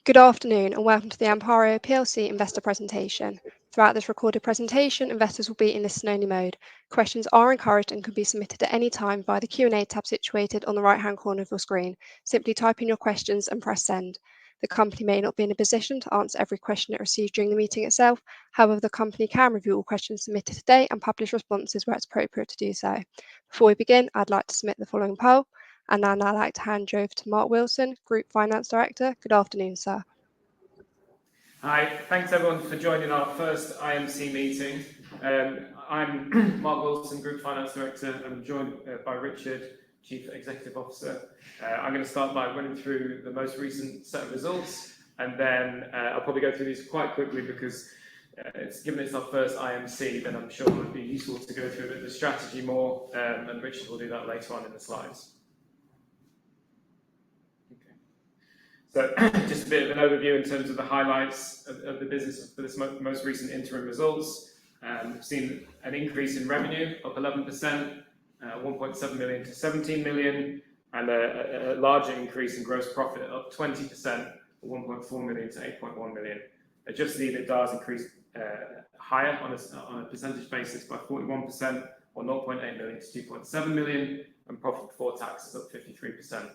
Good afternoon and welcome to the ANPARIO PLC investor presentation. Throughout this recorded presentation, investors will be in listen-only mode. Questions are encouraged and can be submitted at any time via the Q&A tab situated on the right-hand corner of your screen. Simply type in your questions and press send. The company may not be in a position to answer every question it receives during the meeting itself. However, the company can review all questions submitted today and publish responses where it's appropriate to do so. Before we begin, I'd like to submit the following poll. And now I'd like to hand you over to Mark Wilson, Group Finance Director. Good afternoon, sir. Hi, thanks everyone for joining our first IMC meeting. I'm Mark Wilson, Group Finance Director. I'm joined by Richard, Chief Executive Officer. I'm going to start by running through the most recent set of results, and then I'll probably go through these quite quickly because given it's our first IMC, then I'm sure it would be useful to go through a bit of the strategy more, and Richard will do that later on in the slides. So just a bit of an overview in terms of the highlights of the business for this most recent interim results. We've seen an increase in revenue up 11%, 1.7 million to 17 million, and a larger increase in gross profit up 20%, 1.4 million to 8.1 million. Adjusted EBITDA has increased higher on a percentage basis by 41%, or 0.8 million to 2.7 million, and profit before tax is up 53%.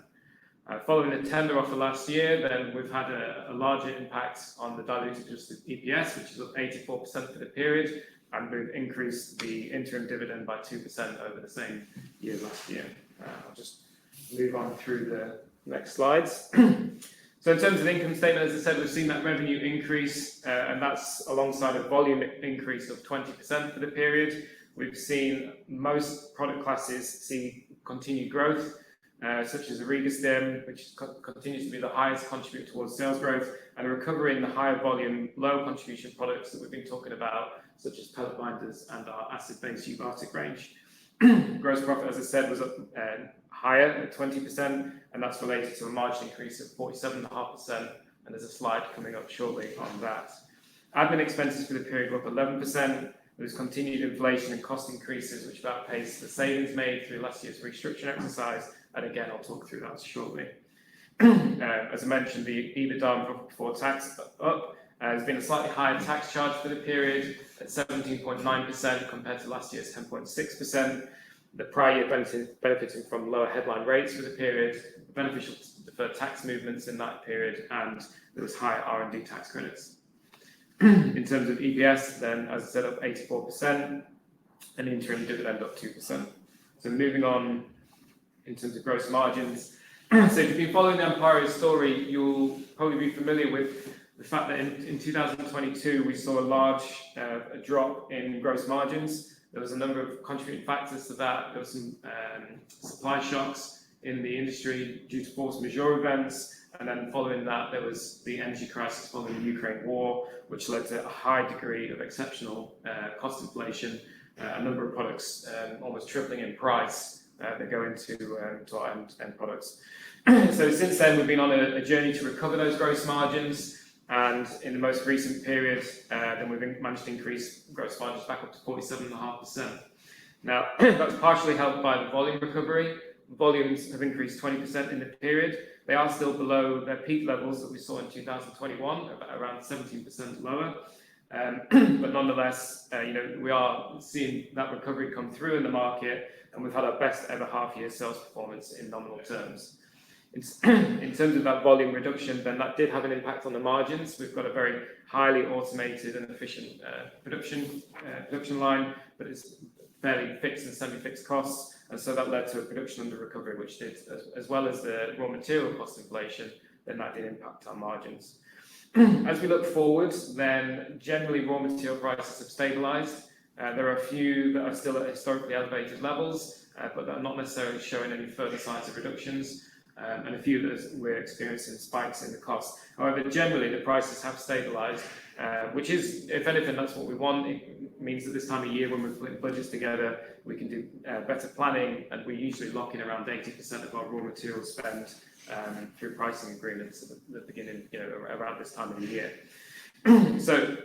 Following the tender offer last year, then we've had a larger impact on the diluted adjusted EPS, which is up 84% for the period, and we've increased the interim dividend by 2% over the same year last year. I'll just move on through the next slides. So in terms of the income statement, as I said, we've seen that revenue increase, and that's alongside a volume increase of 20% for the period. We've seen most product classes see continued growth, such as Stem, which continues to be the highest contributor towards sales growth, and a recovery in the higher volume, low contribution products that we've been talking about, such as pellet binders and our acid-based eubatic range. Gross profit, as I said, was up higher at 20%, and that's related to a margin increase of 47.5%, and there's a slide coming up shortly on that. Admin expenses for the period were up 11%. There's continued inflation and cost increases, which outpaced the savings made through last year's restructuring exercise. And again, I'll talk through that shortly. As I mentioned, the EBITDA and profit before tax up. There's been a slightly higher tax charge for the period at 17.9% compared to last year's 10.6%. The prior year benefiting from lower headline rates for the period, beneficial deferred tax movements in that period, and there was higher R&D tax credits. In terms of EPS, then, as I said, up 84%, and interim dividend up 2%. So moving on in terms of gross margins. So if you've been following the ANPARIO story, you'll probably be familiar with the fact that in 2022, we saw a large drop in gross margins. There was a number of contributing factors to that. There were some supply shocks in the industry due to force majeure events. And then following that, there was the energy crisis following the Ukraine war, which led to a high degree of exceptional cost inflation. A number of products almost tripling in price that go into our end products. So since then, we've been on a journey to recover those gross margins. And in the most recent period, then we've managed to increase gross margins back up to 47.5%. Now, that's partially helped by the volume recovery. Volumes have increased 20% in the period. They are still below their peak levels that we saw in 2021, around 17% lower. But nonetheless, we are seeing that recovery come through in the market, and we've had our best ever half-year sales performance in nominal terms. In terms of that volume reduction, then that did have an impact on the margins. We've got a very highly automated and efficient production line, but it's fairly fixed and semi-fixed costs. And so that led to a production under recovery, which did, as well as the raw material cost inflation, then that did impact our margins. As we look forward, then generally raw material prices have stabilised. There are a few that are still at historically elevated levels, but they're not necessarily showing any further signs of reductions, and a few that we're experiencing spikes in the cost. However, generally the prices have stabilised, which is, if anything, that's what we want. It means that this time of year, when we're putting budgets together, we can do better planning, and we usually lock in around 80% of our raw material spend through pricing agreements at the beginning, around this time of the year. So,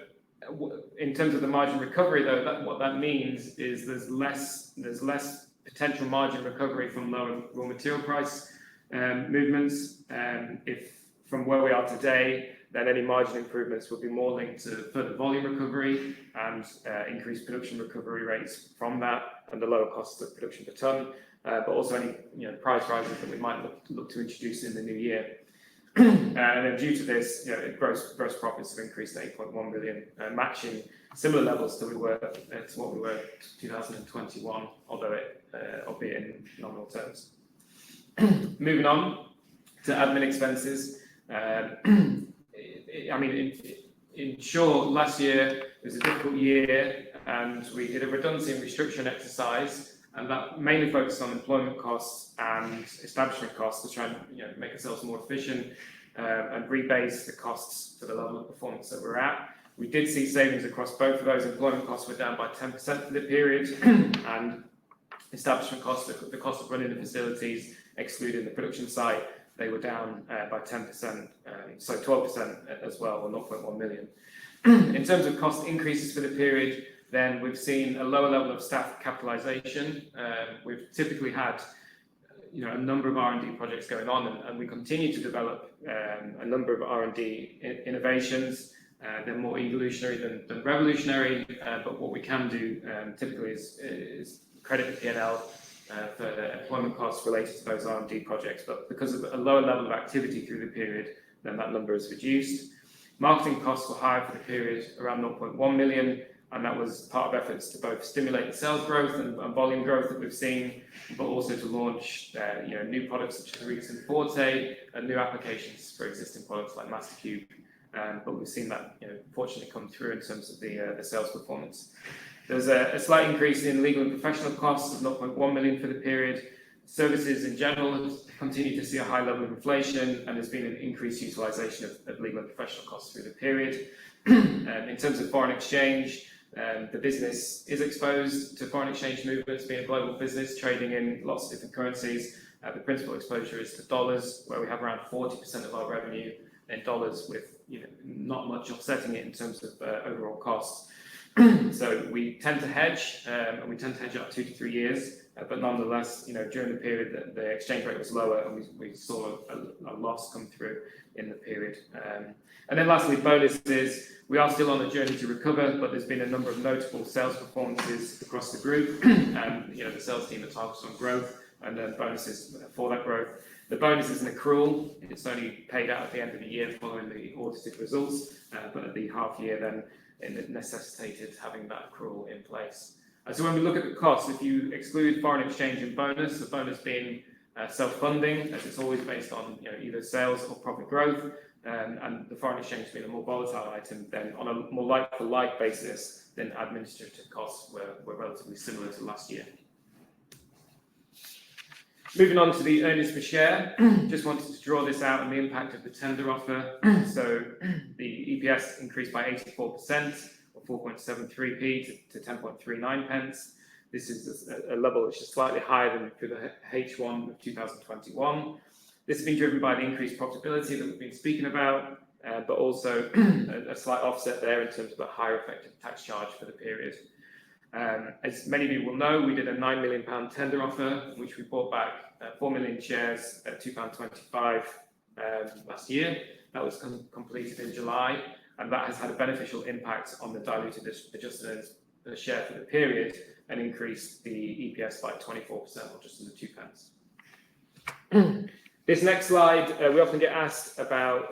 in terms of the margin recovery, though, what that means is there's less potential margin recovery from lower raw material price movements. If from where we are today, then any margin improvements will be more linked to further volume recovery and increased production recovery rates from that, and the lower cost of production per tonne, but also any price rises that we might look to introduce in the new year. And then due to this, gross profits have increased to 8.1 million, matching similar levels to what we were in 2021, albeit in nominal terms. Moving on to admin expenses. In short, last year was a difficult year, and we did a redundancy and restructuring exercise, and that mainly focused on employment costs and establishment costs to try and make ourselves more efficient and rebase the costs for the level of performance that we're at. We did see savings across both of those. Employment costs were down by 10% for the period, and establishment costs, the cost of running the facilities, excluding the production site, they were down by 10%, so 12% as well, or 0.1 million. In terms of cost increases for the period, then we've seen a lower level of staff capitalisation. We've typically had a number of R&D projects going on, and we continue to develop a number of R&D innovations. They're more evolutionary than revolutionary, but what we can do typically is credit the P&L for employment costs related to those R&D projects. But because of a lower level of activity through the period, then that number is reduced. Marketing costs were higher for the period, around 0.1 million, and that was part of efforts to both stimulate the sales growth and volume growth that we've seen, but also to launch new products such as Regus and Forte, and new applications for existing products like MasterCube. But we've seen that fortunately come through in terms of the sales performance. There's a slight increase in legal and professional costs of 0.1 million for the period. Services in general continue to see a high level of inflation, and there's been an increased utilisation of legal and professional costs through the period. In terms of foreign exchange, the business is exposed to foreign exchange movements, being a global business trading in lots of different currencies. The principal exposure is to dollars, where we have around 40% of our revenue in dollars, with not much offsetting it in terms of overall costs. So we tend to hedge, and we tend to hedge out 2 to 3 years, but nonetheless, during the period the exchange rate was lower, and we saw a loss come through in the period. And then lastly, bonuses. We are still on a journey to recover, but there's been a number of notable sales performances across the group, and the sales team are targeted on growth, and then bonuses for that growth. The bonus is an accrual. It's only paid out at the end of the year following the audited results, but at the half year then it necessitated having that accrual in place. So when we look at the costs, if you exclude foreign exchange and bonus, the bonus being self-funding, as it's always based on either sales or profit growth, and the foreign exchange being a more volatile item, then on a more like-for-like basis, then administrative costs were relatively similar to last year. Moving on to the earnings per share, just wanted to draw this out and the impact of the tender offer. So the EPS increased by 84%, or 4.73p to 10.39 pence. This is a level which is slightly higher than for the H1 of 2021. This has been driven by the increased profitability that we've been speaking about, but also a slight offset there in terms of a higher effective tax charge for the period. As many of you will know, we did a £9 million tender offer, which we bought back 4 million shares at £2.25 last year. That was completed in July, and that has had a beneficial impact on the diluted adjusted earnings per share for the period, and increased the EPS by 24%, or just under 2 pence. This next slide, we often get asked about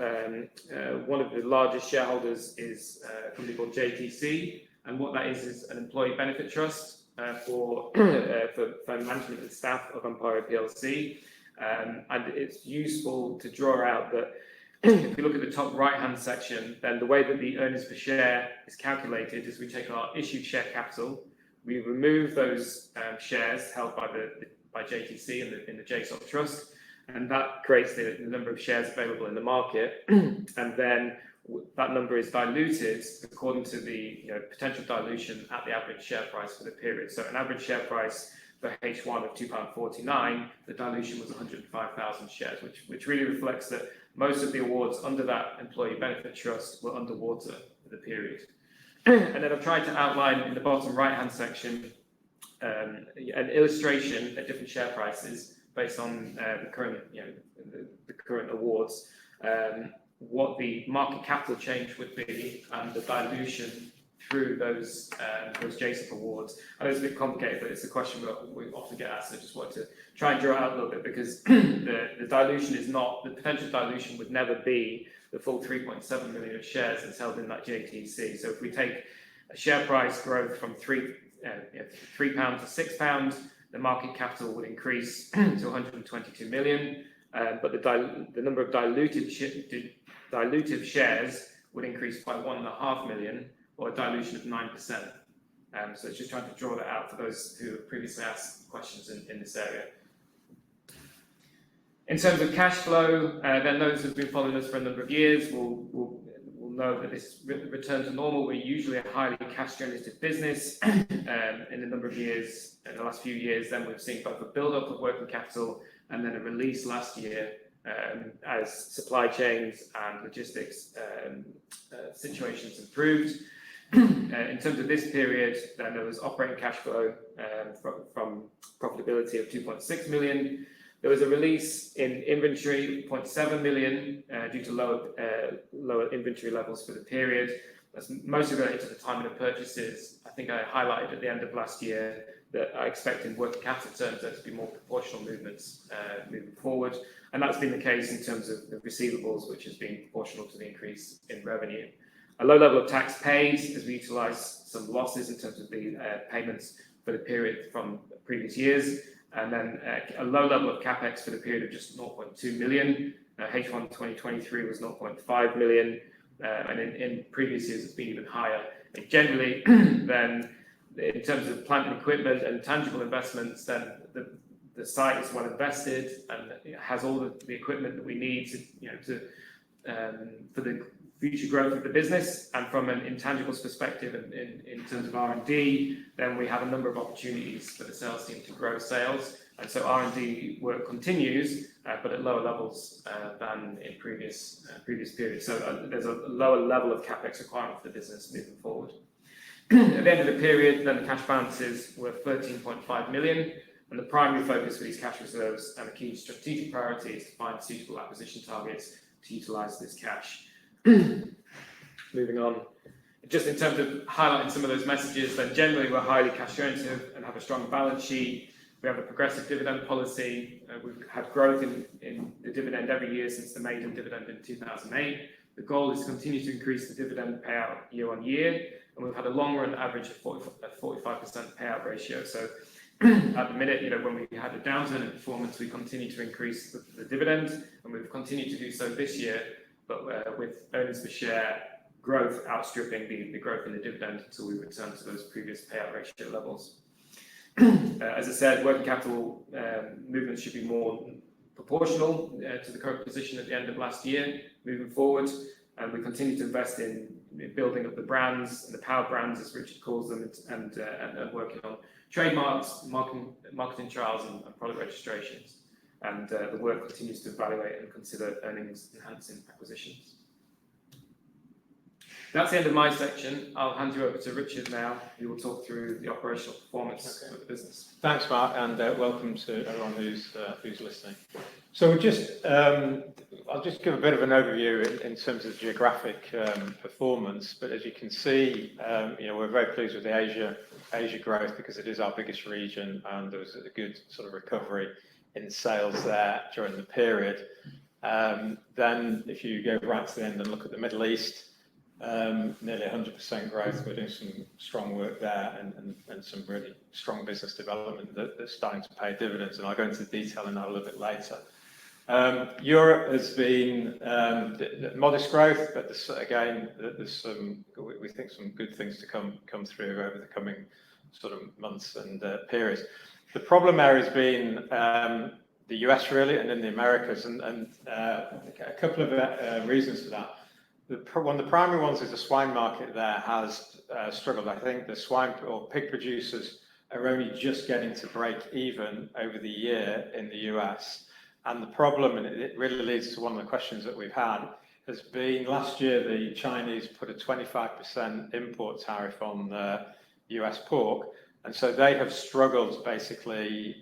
one of the largest shareholders is a company called JTC, and what that is an employee benefit trust for management and staff of ANPARIO PLC. And it's useful to draw out that if we look at the top right-hand section, then the way that the earnings per share is calculated is we take our issued share capital, we remove those shares held by JTC in the JSOC trust, and that creates the number of shares available in the market, and then that number is diluted according to the potential dilution at the average share price for the period. So an average share price for H1 of £2.49, the dilution was 105,000 shares, which really reflects that most of the awards under that employee benefit trust were underwater for the period. And then I've tried to outline in the bottom right-hand section an illustration at different share prices based on the current awards. what the market capital change would be and the dilution through those JSOP awards. I know it's a bit complicated, but it's a question we often get asked. So I just wanted to try and draw it out a little bit, because the dilution is not, the potential dilution would never be the full 3.7 million of shares that's held in that JTC. So if we take a share price growth from £3 to £6, the market capital would increase to 122 million, but the number of dilutive shares would increase by 1.5 million, or a dilution of 9%. So it's just trying to draw that out for those who have previously asked questions in this area. In terms of cash flow, then those who've been following us for a number of years will know that this return to normal. We're usually a highly cash generative business. In a number of years, in the last few years, then we've seen both a build-up of working capital and then a release last year as supply chains and logistics situations improved. In terms of this period, then there was operating cash flow from profitability of 2.6 million. There was a release in inventory, 0.7 million, due to lower inventory levels for the period. That's mostly related to the timing of purchases. I think I highlighted at the end of last year that I expect in working capital terms there to be more proportional movements moving forward. And that's been the case in terms of the receivables, which has been proportional to the increase in revenue. A low level of tax paid as we utilise some losses in terms of the payments for the period from previous years. And then a low level of capex for the period of just 0.2 million. H1 2023 was 0.5 million, and in previous years it's been even higher. And generally, then in terms of plant and equipment and tangible investments, then the site is well invested and it has all the equipment that we need to for the future growth of the business. And from an intangibles perspective, in terms of R&D, then we have a number of opportunities for the sales team to grow sales. And so R&D work continues, but at lower levels than in previous periods. So there's a lower level of capex requirement for the business moving forward. At the end of the period, then the cash balances were 13.5 million, and the primary focus for these cash reserves and the key strategic priority is to find suitable acquisition targets to utilise this cash. Moving on, just in terms of highlighting some of those messages, then generally we're highly cash generative and have a strong balance sheet. We have a progressive dividend policy. We've had growth in the dividend every year since the maiden dividend in 2008. The goal is to continue to increase the dividend payout year on year, and we've had a long run average of 45% payout ratio. So at the minute, when we had a downturn in performance, we continue to increase the dividend, and we've continued to do so this year, but with earnings per share growth outstripping the growth in the dividend until we return to those previous payout ratio levels. As I said, working capital movements should be more proportional to the current position at the end of last year moving forward, and we continue to invest in building up the brands, and the power brands as Richard calls them, and working on trademarks, marketing trials and product registrations. And the work continues to evaluate and consider earnings enhancing acquisitions. That's the end of my section. I'll hand you over to Richard now, who will talk through the operational performance of the business. Thanks, Mark, and welcome to everyone who's listening. So I'll just give a bit of an overview in terms of geographic performance. But as you can see, we're very pleased with the Asia growth because it is our biggest region, and there was a good sort of recovery in sales there during the period. Then, if you go right to the end and look at the Middle East. Nearly 100% growth. We're doing some strong work there and some really strong business development that's starting to pay dividends, and I'll go into detail in that a little bit later. Europe has been modest growth, but there's some, we think, some good things to come through over the coming sort of months and periods. The problem there has been the US really, and then the Americas, and a couple of reasons for that. One of the primary ones is the swine market there has struggled. I think the swine or pig producers are only just getting to break even over the year in the US. And the problem, and it really leads to one of the questions that we've had, has been last year the Chinese put a 25% import tariff on US pork. And so they have struggled basically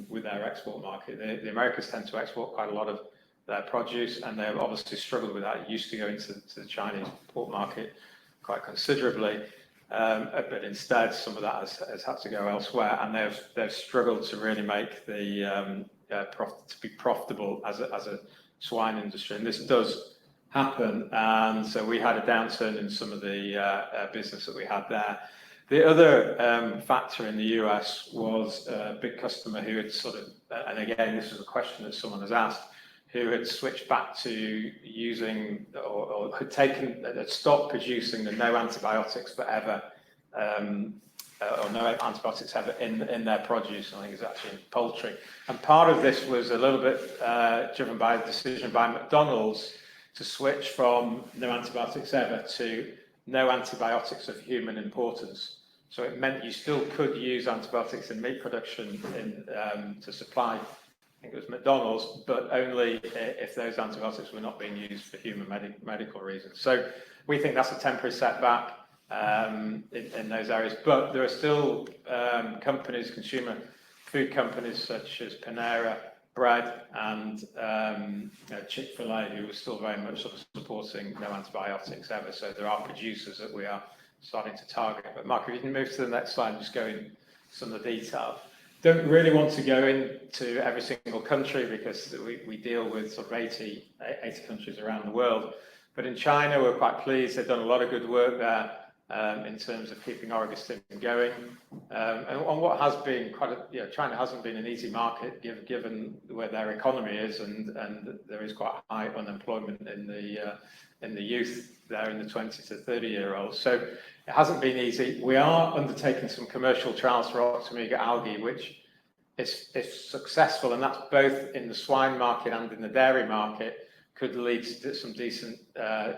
with their export market. The Americans tend to export quite a lot of their produce, and they've obviously struggled with that. It used to go into the Chinese pork market quite considerably, but instead some of that has had to go elsewhere, and they've struggled to really make the to be profitable as a swine industry, and this does happen. And so we had a downturn in some of the business that we had there. The other factor in the US was a big customer who had sort of, and again, this was a question that someone has asked, who had switched back to using or had stopped producing the no antibiotics forever, or no antibiotics ever in their produce. I think it's actually in poultry. And part of this was a little bit driven by a decision by McDonald's to switch from no antibiotics ever to no antibiotics of human importance. So it meant you still could use antibiotics in meat production to supply, I think it was McDonald's, but only if those antibiotics were not being used for human medical reasons. So we think that's a temporary setback in those areas, but there are still companies, consumer food companies such as Panera Bread and Chick-fil-A, who are still very much sort of supporting no antibiotics ever. So there are producers that we are starting to target. But Mark, if you can move to the next slide and just go in some of the detail. Don't really want to go into every single country because we deal with sort of 80 countries around the world. But in China, we're quite pleased. They've done a lot of good work there in terms of keeping Orego-Stim going. And on what has been quite China hasn't been an easy market given where their economy is, and there is quite high unemployment in the youth there, in the 20 to 30-year-olds. So it hasn't been easy. We are undertaking some commercial trials for Octomega algae, which if successful, and that's both in the swine market and in the dairy market, could lead to some decent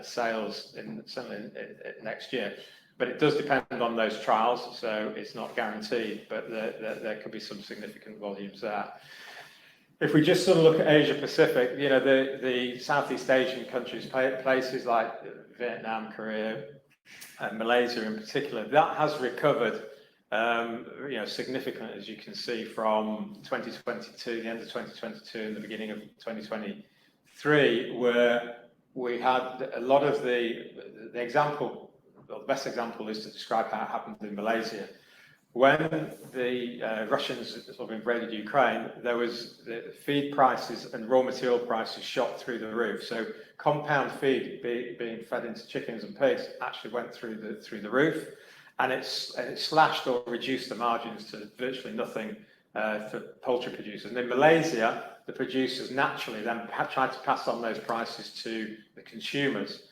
sales certainly in next year. But it does depend on those trials, so it's not guaranteed, but there could be some significant volumes there. If we just sort of look at Asia Pacific, the Southeast Asian countries, places like Vietnam, Korea, and Malaysia in particular, that has recovered significantly, as you can see, from 2022, the end of 2022 and the beginning of 2023, where we had a lot of the example. Well, the best example is to describe how it happened in Malaysia. When the Russians sort of invaded Ukraine, there was the feed prices and raw material prices shot through the roof. So compound feed being fed into chickens and pigs actually went through the roof, and it slashed or reduced the margins to virtually nothing for poultry producers. And in Malaysia, the producers naturally then tried to pass on those prices to the consumers.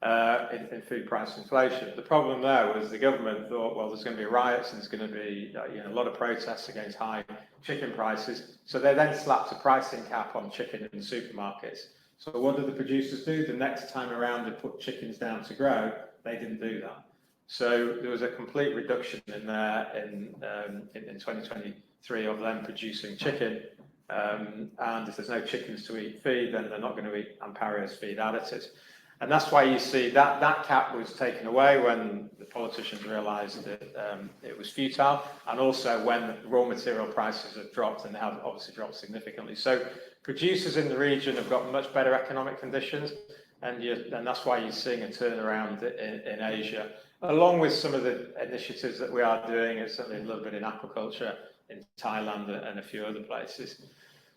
In food price inflation. The problem there was the government thought, well, there's going to be riots and there's going to be a lot of protests against high chicken prices. So they then slapped a pricing cap on chicken in supermarkets. So what did the producers do? The next time around they put chickens down to grow, they didn't do that. So there was a complete reduction in 2023 of them producing chicken. And if there's no chickens to eat feed, then they're not going to eat ANPARIO's feed additives. And that's why you see that cap was taken away when the politicians realised that it was futile, and also when raw material prices have dropped, and they have obviously dropped significantly. So producers in the region have got much better economic conditions, and that's why you're seeing a turnaround in Asia, along with some of the initiatives that we are doing, and certainly a little bit in aquaculture in Thailand and a few other places.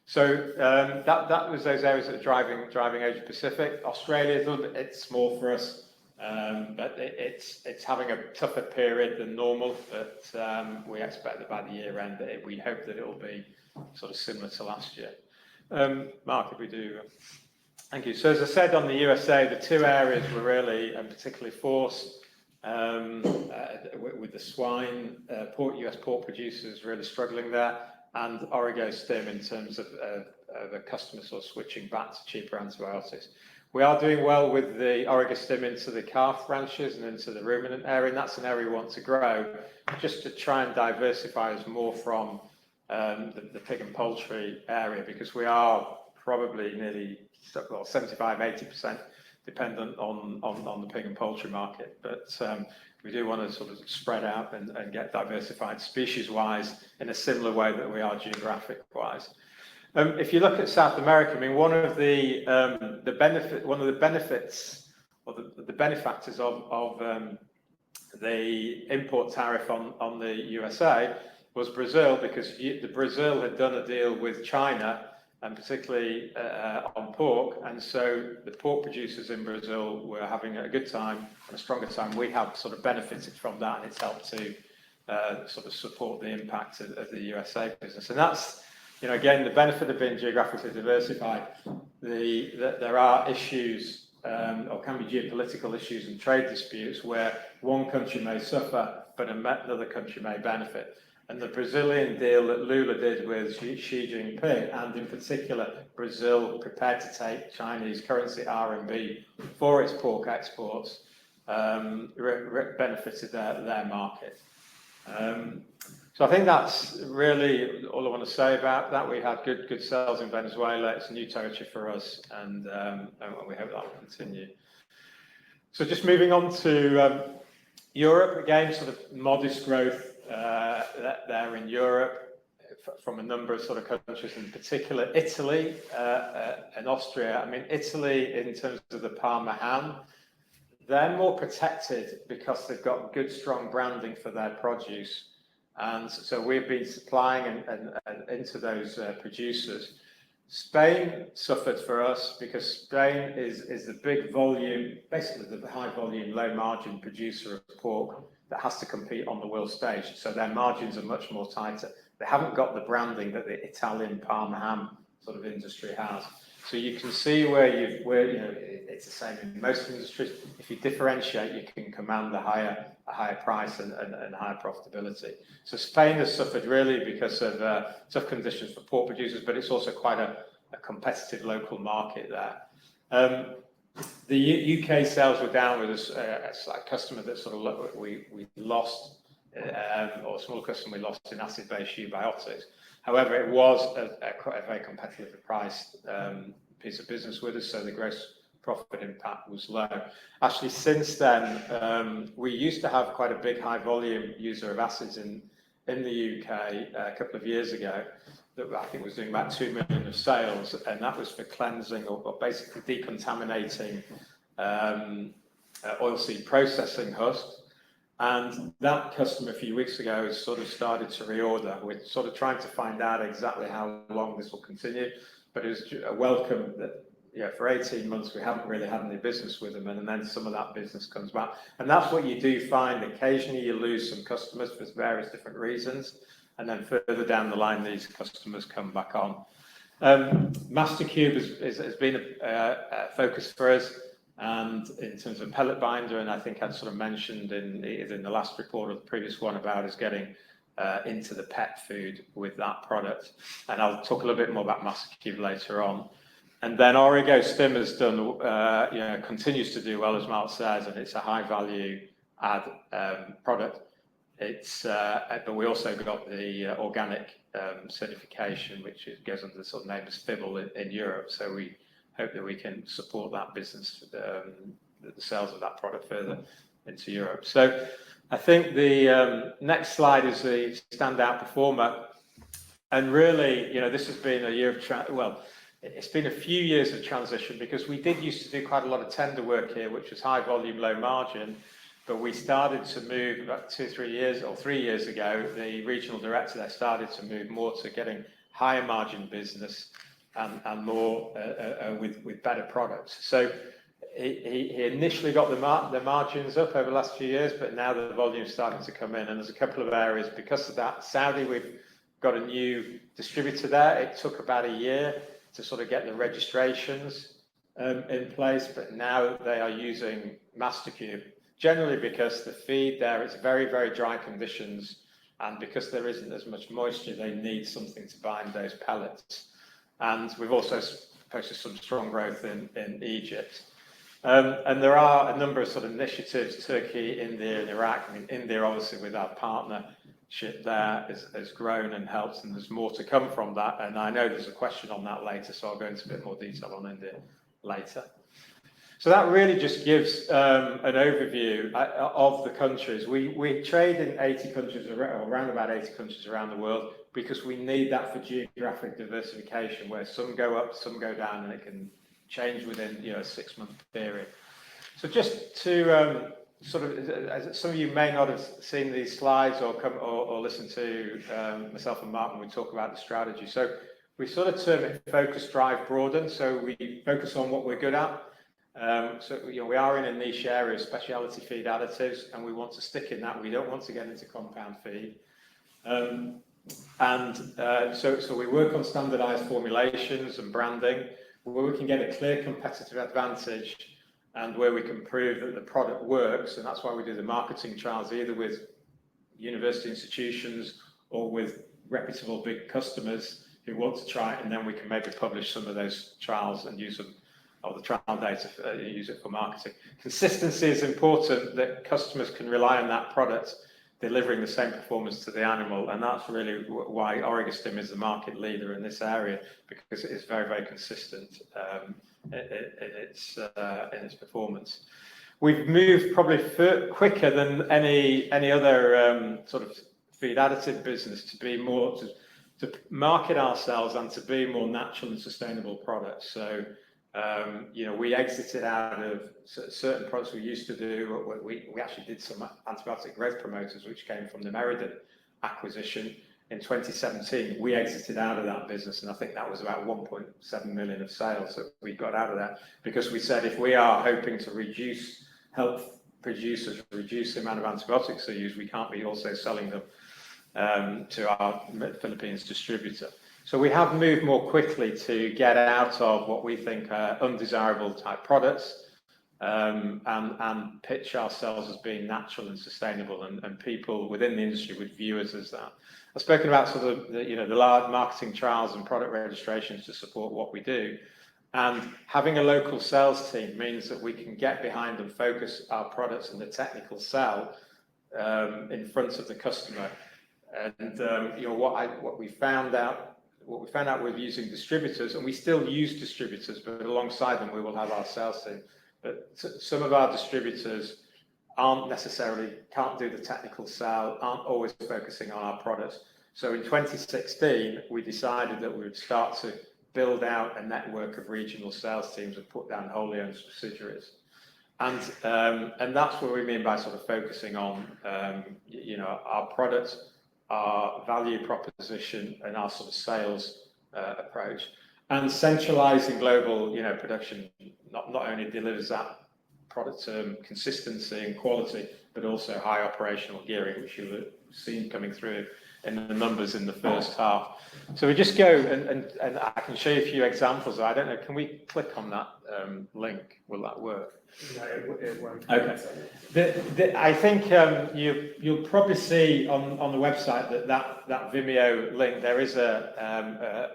So that was those areas that are driving Asia Pacific. Australia is a little bit, it's small for us, but it's having a tougher period than normal. But we expect that by the year end, we hope that it will be sort of similar to last year. Mark, if we do, thank you. So as I said on the USA, the two areas were really, and particularly force with the swine, US pork producers really struggling there. And Orego-Stim in terms of a customer sort of switching back to cheaper antibiotics. We are doing well with the Orego-Stim into the calf ranches and into the ruminant area, and that's an area we want to grow, just to try and diversify us more from the pig and poultry area, because we are probably nearly 75–80% dependent on the pig and poultry market. But we do want to sort of spread out and get diversified species-wise in a similar way that we are geographic-wise. If you look at South America, I mean, one of the benefits or the benefactors of the import tariff on the USA was Brazil, because Brazil had done a deal with China, and particularly on pork, and so the pork producers in Brazil were having a good time and a stronger time. We have sort of benefited from that, and it's helped to sort of support the impact of the USA business. And that's, you know, again, the benefit of being geographically diversified. There are issues, or can be geopolitical issues and trade disputes where one country may suffer, but another country may benefit. And the Brazilian deal that Lula did with Xi Jinping, and in particular Brazil prepared to take Chinese currency RMB for its pork exports, benefited their market. So I think that's really all I want to say about that. We had good sales in Venezuela. It's a new territory for us, and we hope that will continue. So just moving on to Europe, again, sort of modest growth there in Europe from a number of sort of countries, in particular Italy and Austria. I mean, Italy, in terms of the Parma ham, they're more protected because they've got good, strong branding for their produce. And so we've been supplying and into those producers. Spain suffered for us because Spain is the big volume, basically the high volume, low margin producer of pork that has to compete on the world stage. So their margins are much more tighter. They haven't got the branding that the Italian Parma ham sort of industry has. So you can see where you know, it's the same in most industries. If you differentiate, you can command a higher price and higher profitability. So Spain has suffered really because of tough conditions for pork producers, but it's also quite a competitive local market there. The UK sales were down with a customer that sort of we lost, or a small customer we lost in acid-based eubiotics. However, it was a very competitively priced piece of business with us, so the gross profit impact was low. Actually, since then, we used to have quite a big high volume user of acids in the UK a couple of years ago, that I think was doing about 2 million of sales, and that was for cleansing or basically decontaminating oilseed processing husks. And that customer a few weeks ago has sort of started to reorder. We're sort of trying to find out exactly how long this will continue, but it was a welcome that, yeah, for 18 months we haven't really had any business with them, and then some of that business comes back. And that's what you do find. Occasionally you lose some customers for various different reasons, and then further down the line these customers come back on. Mastercube has been a focus for us, and in terms of pellet binder, and I think I'd sort of mentioned either in the last report or the previous one about us getting into the pet food with that product. And I'll talk a little bit more about Mastercube later on. And then Origo Stim has done, you know, continues to do well, as Mark says, and it's a high value add product. It's but we also got the organic certification, which goes under the sort of name of FIBL in Europe. So we hope that we can support that business, the sales of that product further into Europe. So I think the next slide is the standout performer. And really, you know, this has been a year of it's been a few years of transition, because we did used to do quite a lot of tender work here, which was high volume, low margin. But we started to move about 3 years ago. The regional director there started to move more to getting higher margin business and more with better products. So he initially got the margins up over the last few years, but now the volume's starting to come in, and there's a couple of areas because of that. Saudi, we've got a new distributor there. It took about a year to sort of get the registrations in place, but now they are using Mastercube, generally because the feed there is very, very dry conditions, and because there isn't as much moisture, they need something to bind those pellets. And we've also posted some strong growth in Egypt. And there are a number of sort of initiatives, Turkey, India, and Iraq. I mean, India, obviously, with our partnership there, has grown and helped, and there's more to come from that. And I know there's a question on that later, so I'll go into a bit more detail on India later. So that really just gives an overview of the countries. We trade in 80 countries, or around about 80 countries around the world. because we need that for geographic diversification, where some go up, some go down, and it can change within a 6-month period. So just to sort of, as some of you may not have seen these slides or listen to myself and Mark when we talk about the strategy. So we sort of term it focus, drive, broaden. So we focus on what we're good at. So we are in a niche area of specialty feed additives, and we want to stick in that. We don't want to get into compound feed. So we work on standardized formulations and branding, where we can get a clear competitive advantage and where we can prove that the product works. And that's why we do the marketing trials, either with university institutions or with reputable big customers who want to try it, and then we can maybe publish some of those trials and use them, or the trial data, use it for marketing. Consistency is important, that customers can rely on that product delivering the same performance to the animal, and that's really why Orego-Stim is the market leader in this area, because it is very, very consistent in its performance. We've moved probably quicker than any other sort of feed additive business to be more to market ourselves and to be more natural and sustainable products. So we exited out of certain products we used to do. We actually did some antibiotic growth promoters, which came from the Meriden acquisition in 2017. We exited out of that business, and I think that was about 1.7 million of sales that we got out of that, because we said if we are hoping to help producers reduce the amount of antibiotics they use, we can't be also selling them to our Philippines distributor. So we have moved more quickly to get out of what we think are undesirable type products, and pitch ourselves as being natural and sustainable, and people within the industry would view us as that. I've spoken about sort of the large marketing trials and product registrations to support what we do, and having a local sales team means that we can get behind and focus our products and the technical sell in front of the customer. And what we found out with using distributors, and we still use distributors, but alongside them we will have our sales team. But some of our distributors can't do the technical sell, aren't always focusing on our products. So in 2016, we decided that we would start to build out a network of regional sales teams and put down wholly owned subsidiaries. And that's what we mean by sort of focusing on our products, our value proposition, and our sort of sales approach. And centralizing global production not only delivers that product consistency and quality, but also high operational gearing, which you'll have seen coming through in the numbers in the first half. So we just go and I can show you a few examples. I don't know, can we click on that link? Will that work? No, it won't. Okay. I think you'll probably see on the website that Vimeo link, there is a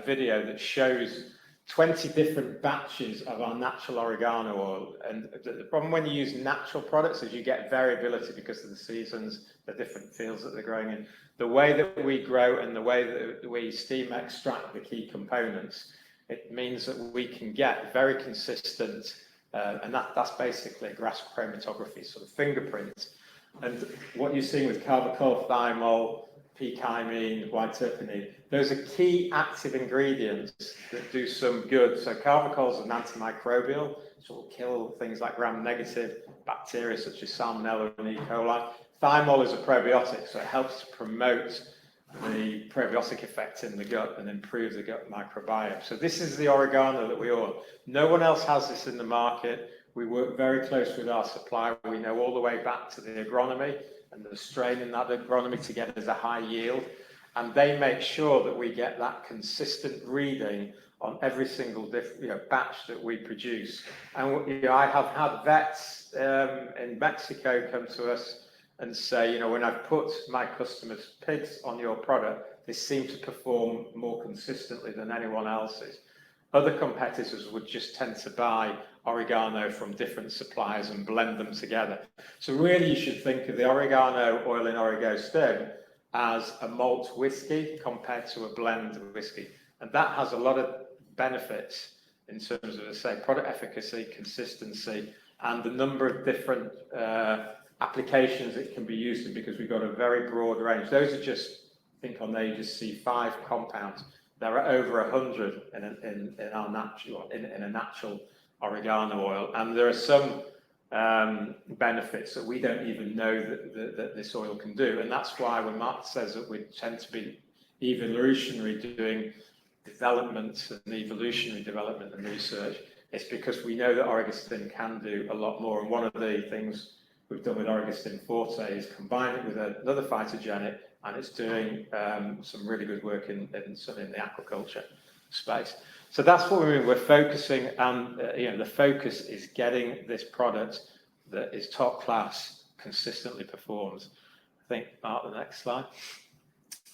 video that shows 20 different batches of our natural oregano oil. And the problem when you use natural products is you get variability because of the seasons, the different fields that they're growing in. The way that we grow and the way that we steam extract the key components, it means that we can get very consistent, and that's basically grass chromatography, sort of fingerprint. And what you're seeing with carbachol, thymol, p-chymine, white terpene, those are key active ingredients that do some good. So carbachol is an antimicrobial, so it will kill things like gram-negative bacteria such as Salmonella and E. coli. Thymol is a probiotic, so it helps to promote the probiotic effect in the gut and improve the gut microbiome. So this is the oregano that we oil. No one else has this in the market. We work very close with our supplier. We know all the way back to the agronomy and the strain in that agronomy to get us a high yield. And they make sure that we get that consistent reading on every single batch that we produce. And I have had vets in Mexico come to us and say, when I've put my customers' pigs on your product, they seem to perform more consistently than anyone else's. Other competitors would just tend to buy oregano from different suppliers and blend them together. So really you should think of the oregano oil in Orego-Stim as a malt whiskey compared to a blend whiskey. And that has a lot of benefits in terms of, say, product efficacy, consistency, and the number of different applications it can be used in, because we've got a very broad range. Those are just think on there you just see 5 compounds. There are over 100 in our natural in a natural oregano oil, and there are some benefits that we don't even know that this oil can do, and that's why when Mark says that we tend to be evolutionary doing development and evolutionary development and research, it's because we know that orogostin can do a lot more. And one of the things we've done with orogostin forte is combine it with another phytogenic, and it's doing some really good work in the aquaculture space. So that's what we're focusing, and the focus is getting this product that is top class, consistently performs. I think, Mark, the next slide.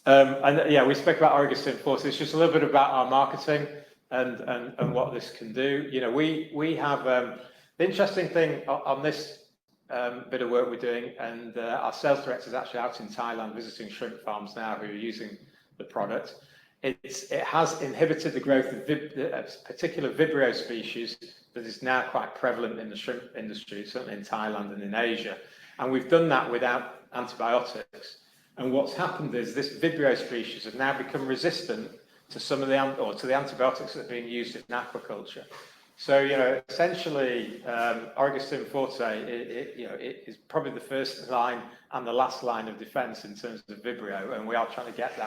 And yeah, we spoke about orogostin forte. It's just a little bit about our marketing and what this can do. We have the interesting thing on this bit of work we're doing, and our sales director is actually out in Thailand visiting shrimp farms now who are using the product. It has inhibited the growth of a particular Vibrio species that is now quite prevalent in the shrimp industry, certainly in Thailand and in Asia. And we've done that without antibiotics. And what's happened is this Vibrio species has now become resistant to some of to the antibiotics that are being used in aquaculture. So, essentially, orogostin forte, it is probably the first line and the last line of defense in terms of Vibrio, and we are trying to get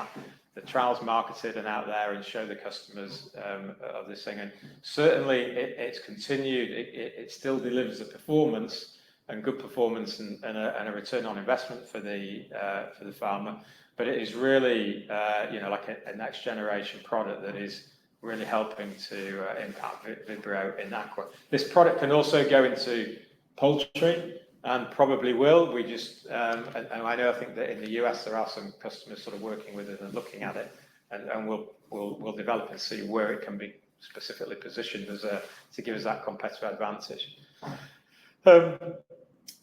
the trials marketed and out there and show the customers of this thing. And certainly, it's continued. It still delivers a performance and good performance and a return on investment for the farmer. But it is really, like a next generation product that is really helping to impact Vibrio in aqua. This product can also go into poultry and probably will. We just, and I think that in the US there are some customers sort of working with it and looking at it, and we'll develop and see where it can be specifically positioned as to give us that competitive advantage.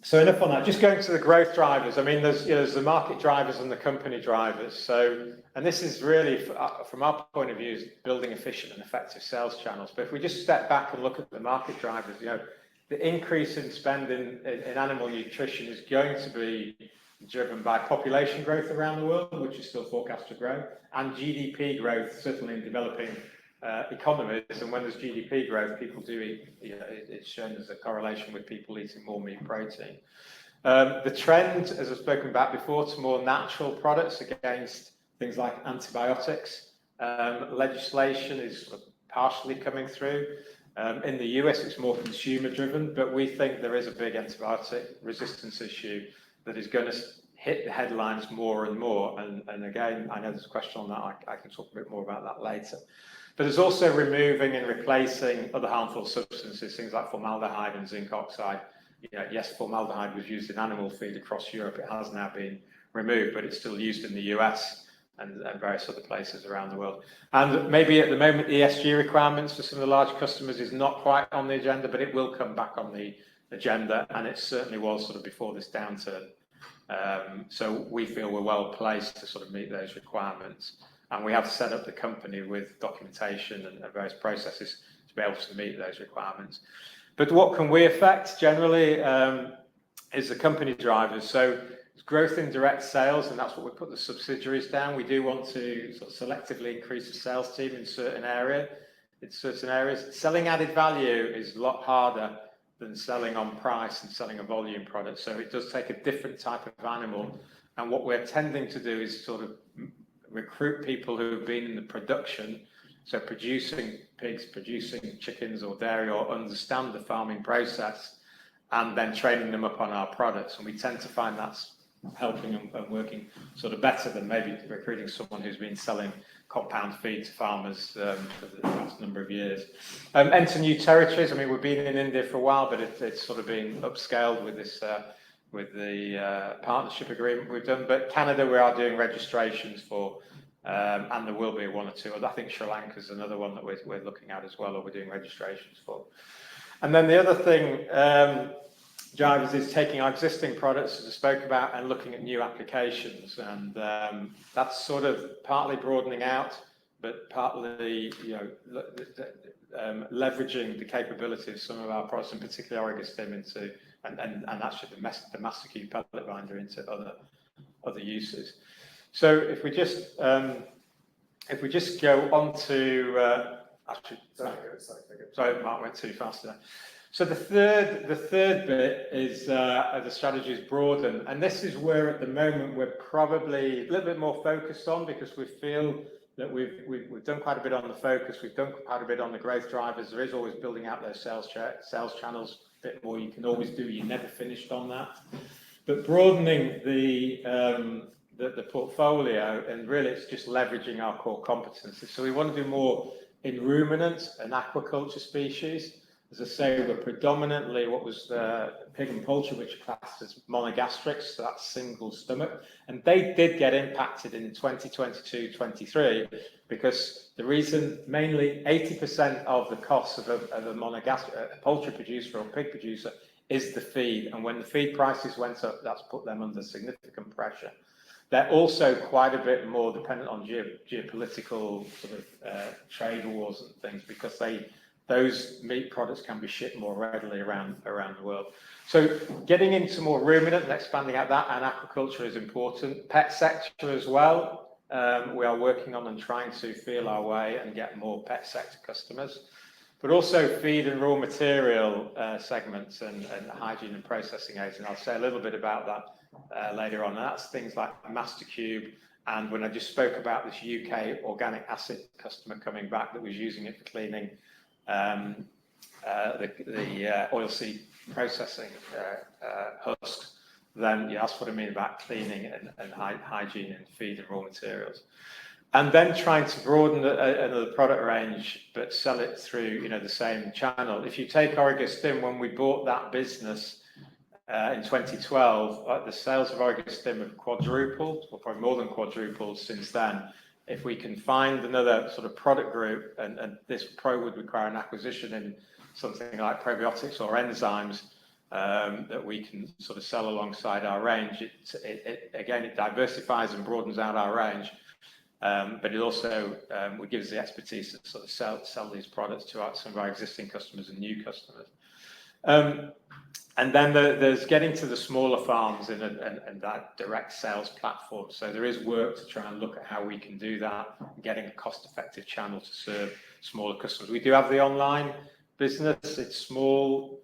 So enough on that. Just going to the growth drivers. I mean, there's the market drivers and the company drivers. So, and this is really, from our point of view, is building efficient and effective sales channels. But if we just step back and look at the market drivers, the increase in spend in animal nutrition is going to be driven by population growth around the world, which is still forecast to grow, and GDP growth, certainly in developing economies. And when there's GDP growth, people do eat, it's shown as a correlation with people eating more meat protein. The trend, as I've spoken about before, to more natural products against things like antibiotics. Legislation is sort of partially coming through. In the US, it's more consumer driven, but we think there is a big antibiotic resistance issue that is going to hit the headlines more and more. And again, I know there's a question on that. I can talk a bit more about that later. But there's also removing and replacing other harmful substances, things like formaldehyde and zinc oxide. Yes, formaldehyde was used in animal feed across Europe. It has now been removed, but it's still used in the US and various other places around the world. And maybe at the moment, ESG requirements for some of the large customers is not quite on the agenda, but it will come back on the agenda, and it certainly was sort of before this downturn. So we feel we're well placed to sort of meet those requirements. And we have set up the company with documentation and various processes to be able to meet those requirements. But what can we affect generally is the company drivers. So it's growth in direct sales, and that's what we put the subsidiaries down. We do want to sort of selectively increase the sales team in certain areas. Selling added value is a lot harder than selling on price and selling a volume product. So it does take a different type of animal. And what we're tending to do is sort of recruit people who have been in the production, so producing pigs, producing chickens or dairy, or understand the farming process, and then training them up on our products. And we tend to find that's helping and working sort of better than maybe recruiting someone who's been selling compound feed to farmers for the past number of years. Enter new territories. I mean, we've been in India for a while, but it's sort of been upscaled with this with the partnership agreement we've done. But Canada, we are doing registrations for, and there will be one or two. I think Sri Lanka is another one that we're looking at as well, or we're doing registrations for. And then the other thing, drivers, is taking our existing products, as I spoke about, and looking at new applications. And that's sort of partly broadening out, but partly, leveraging the capability of some of our products, and particularly orogostin into, and actually the Master Q pellet binder into other uses. So if we just go on to sorry, Mark went too fast there. So the third bit is the strategy is broaden, and this is where at the moment we're probably a little bit more focused on, because we feel that we've done quite a bit on the focus, we've done quite a bit on the growth drivers. There is always building out those sales channels. A bit more you can always do. You're never finished on that, but broadening the portfolio, and really it's just leveraging our core competencies. So we want to do more in ruminants and aquaculture species. As I say, we're predominantly what was the pig and poultry, which are classed as monogastrics, so that's single stomach. And they did get impacted in 2022-23, because the reason, mainly 80% of the cost of a monogastric poultry producer or pig producer is the feed. And when the feed prices went up, that's put them under significant pressure. They're also quite a bit more dependent on geopolitical sort of trade wars and things, because those meat products can be shipped more readily around the world. So getting into more ruminant and expanding out that, and aquaculture is important. Pet sector as well. We are working on and trying to feel our way and get more pet sector customers, but also feed and raw material segments and hygiene and processing aids. And I'll say a little bit about that later on. That's things like Mastercube. And when I just spoke about this UK organic acid customer coming back that was using it for cleaning the oilseed processing husks, then yeah, that's what I mean about cleaning and hygiene and feed and raw materials. And then trying to broaden another product range, but sell it through the same channel. If you take Orego-Stim, when we bought that business in 2012, the sales of Orego-Stim have quadrupled, or probably more than quadrupled since then. If we can find another sort of product group, and this would require an acquisition in something like probiotics or enzymes that we can sort of sell alongside our range, it diversifies and broadens out our range, but it also would give us the expertise to sort of sell these products to some of our existing customers and new customers. And then there's getting to the smaller farms and that direct sales platform. So there is work to try and look at how we can do that, getting a cost-effective channel to serve smaller customers. We do have the online business. It's small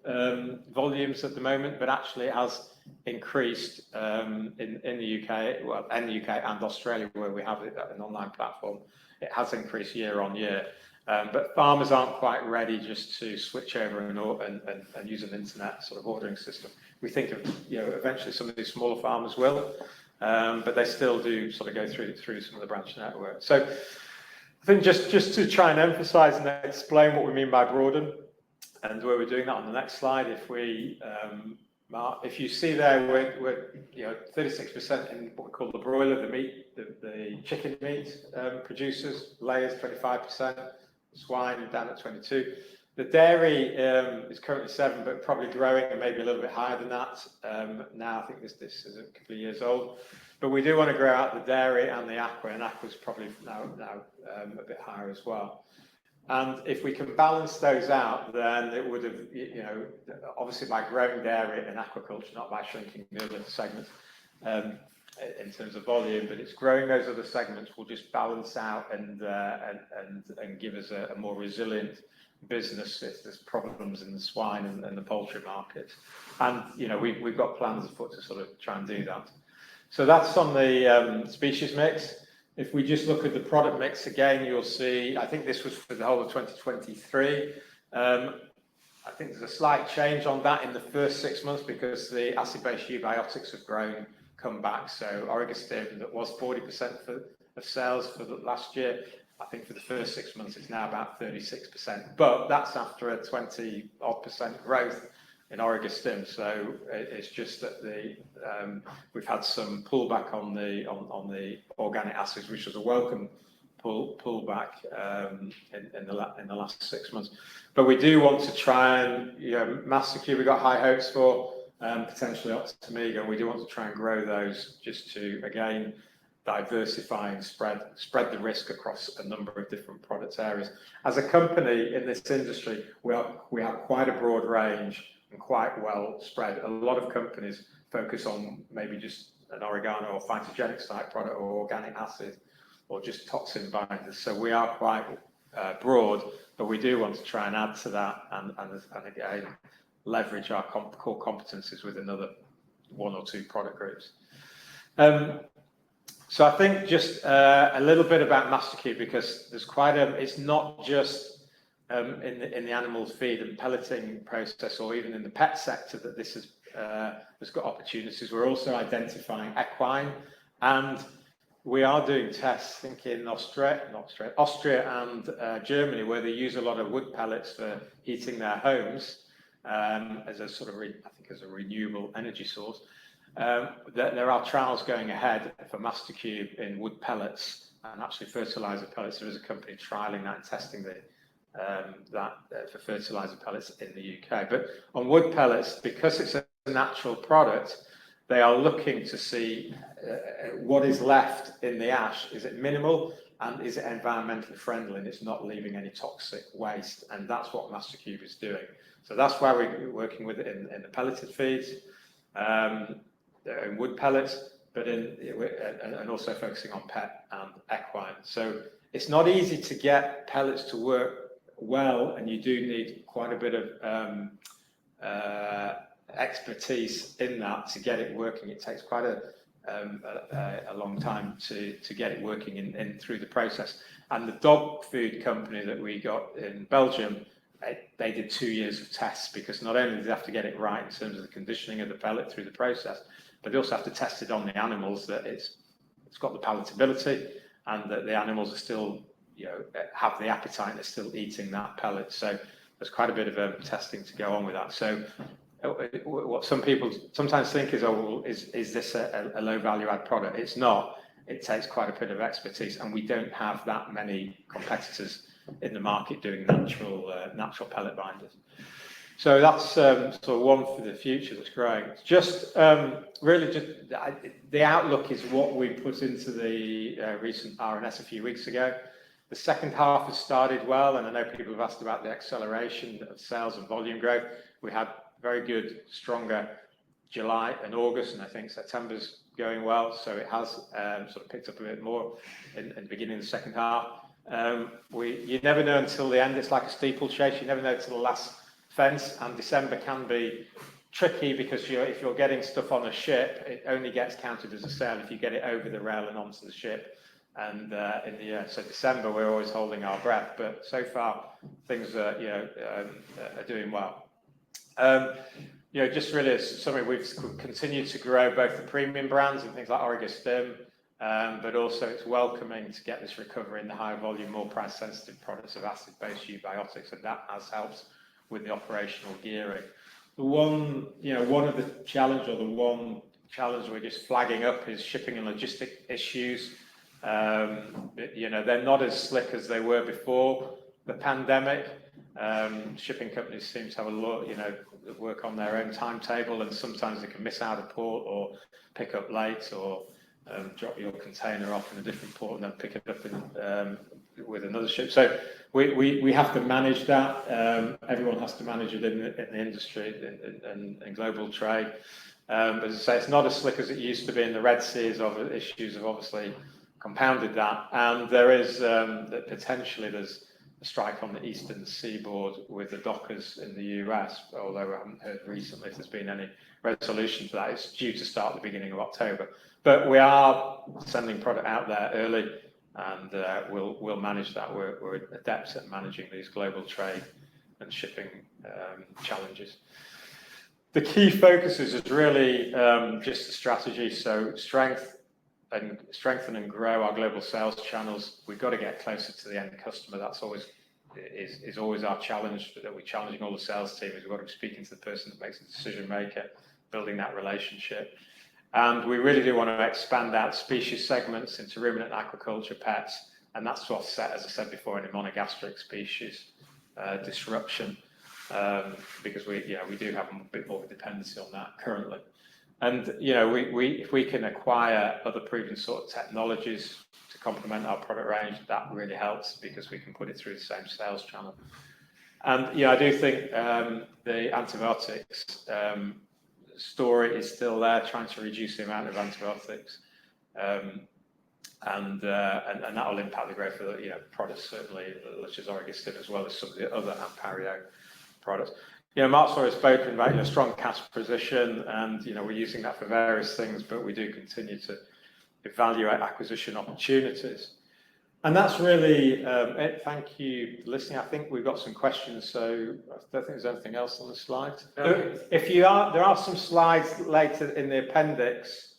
volumes at the moment, but actually it has increased in the UK, well, in the UK and Australia, where we have an online platform. It has increased year on year. But farmers aren't quite ready just to switch over and use an internet sort of ordering system. We think of, eventually some of these smaller farmers will, but they still do sort of go through some of the branch network. So I think just to try and emphasize and explain what we mean by broaden, and where we're doing that on the next slide, if you see there, we're 36% in what we call the broiler, the meat, the chicken meat producers, layers 25%. Swine down at 22. The dairy is currently 7, but probably growing and maybe a little bit higher than that. Now I think this is a couple of years old, but we do want to grow out the dairy and the aqua, and aqua's probably now a bit higher as well. And if we can balance those out, then it would have, obviously by growing dairy and aquaculture, not by shrinking the other segments in terms of volume, but it's growing those other segments will just balance out and give us a more resilient business if there's problems in the swine and the poultry market. And we've got plans afoot to sort of try and do that. So that's on the species mix. If we just look at the product mix again, you'll see, I think this was for the whole of 2023. I think there's a slight change on that in the first 6 months, because the acid-based eubiotics have come back. So Orego-Stim, that was 40% of sales for the last year, I think for the first 6 months it's now about 36%, but that's after a 20-odd% growth in Orego-Stim. So it's just that we've had some pullback on the organic acids, which was a welcome pullback in the last 6 months. But we do want to try and Mastercube we've got high hopes for, potentially Optimiga, and we do want to try and grow those just to again diversify and spread the risk across a number of different product areas. As a company in this industry, we have quite a broad range and quite well spread. A lot of companies focus on maybe just an oregano or phytogenics type product or organic acid or just toxin binders. So we are quite broad, but we do want to try and add to that and again, leverage our core competencies with another 1 or 2 product groups. So I think just a little bit about MasterCube, because there's quite it's not just in the animal feed and pelleting process or even in the pet sector that this has got opportunities. We're also identifying equine, and we are doing tests, I think in Austria and Germany, where they use a lot of wood pellets for heating their homes as a sort of, I think, as a renewable energy source. There are trials going ahead for MasterCube in wood pellets and actually fertilizer pellets. There is a company trialing that and testing that for fertilizer pellets in the UK. But on wood pellets, because it's a natural product, they are looking to see what is left in the ash. Is it minimal and is it environmentally friendly and it's not leaving any toxic waste? And that's what MasterCube is doing. So that's why we're working with it in the pelleted feeds, in wood pellets, but and also focusing on pet and equine. So it's not easy to get pellets to work well, and you do need quite a bit of expertise in that to get it working. It takes quite a long time to get it working in through the process. And the dog food company that we got in Belgium, they did 2 years of tests, because not only do they have to get it right in terms of the conditioning of the pellet through the process, but they also have to test it on the animals, that it's got the palatability and that the animals are still, have the appetite and they're still eating that pellet. So there's quite a bit of testing to go on with that. So what some people sometimes think is, is this a low value add product? It's not. It takes quite a bit of expertise, and we don't have that many competitors in the market doing natural pellet binders. So that's sort of one for the future that's growing. Just really, just the outlook is what we put into the recent RNS a few weeks ago. The second half has started well, and I know people have asked about the acceleration of sales and volume growth. We had very good, stronger July and August, and I think September's going well. So it has sort of picked up a bit more in the beginning of the second half. You never know until the end. It's like a steeplechase. You never know until the last fence, and December can be tricky because if you're getting stuff on a ship, it only gets counted as a sale if you get it over the rail and onto the ship. And so December we're always holding our breath, but so far things are doing well. Just really as summary, we've continued to grow both the premium brands and things like Orego-Stim, but also it's welcoming to get this recovery in the higher volume, more price sensitive products of acid-based eubiotics, and that has helped with the operational gearing. The one of the challenge, or the one challenge we're just flagging up, is shipping and logistic issues. They're not as slick as they were before the pandemic. Shipping companies seem to have a lot, work on their own timetable, and sometimes they can miss out a port or pick up late, or drop your container off in a different port and then pick it up with another ship. So we have to manage that. Everyone has to manage it in the industry and global trade. But as I say, it's not as slick as it used to be, and the Red Sea issues have obviously compounded that. And there is potentially there's a strike on the eastern seaboard with the dockers in the US, although I haven't heard recently if there's been any resolution to that. It's due to start at the beginning of October. But we are sending product out there early, and we'll manage that. We're adept at managing these global trade and shipping challenges. The key focuses is really just the strategy. So strengthen and grow our global sales channels. We've got to get closer to the end customer. That's always our challenge, that we're challenging all the sales team. We've got to be speaking to the person that makes the decision maker, building that relationship. And we really do want to expand out species segments into ruminant aquaculture, pets, and that's to offset, as I said before, any monogastric species disruption, because we do have a bit more dependency on that currently. And if we can acquire other proven sort of technologies to complement our product range, that really helps, because we can put it through the same sales channel. And I do think the antibiotics story is still there, trying to reduce the amount of antibiotics, and that will impact the growth of products certainly, such as Origostin, as well as some of the other ANPARIO products. Mark's already spoken about strong cash position, and we're using that for various things, but we do continue to evaluate acquisition opportunities. And that's really it. Thank you for listening. I think we've got some questions, so I don't think there's anything else on the slides. There are some slides later in the appendix,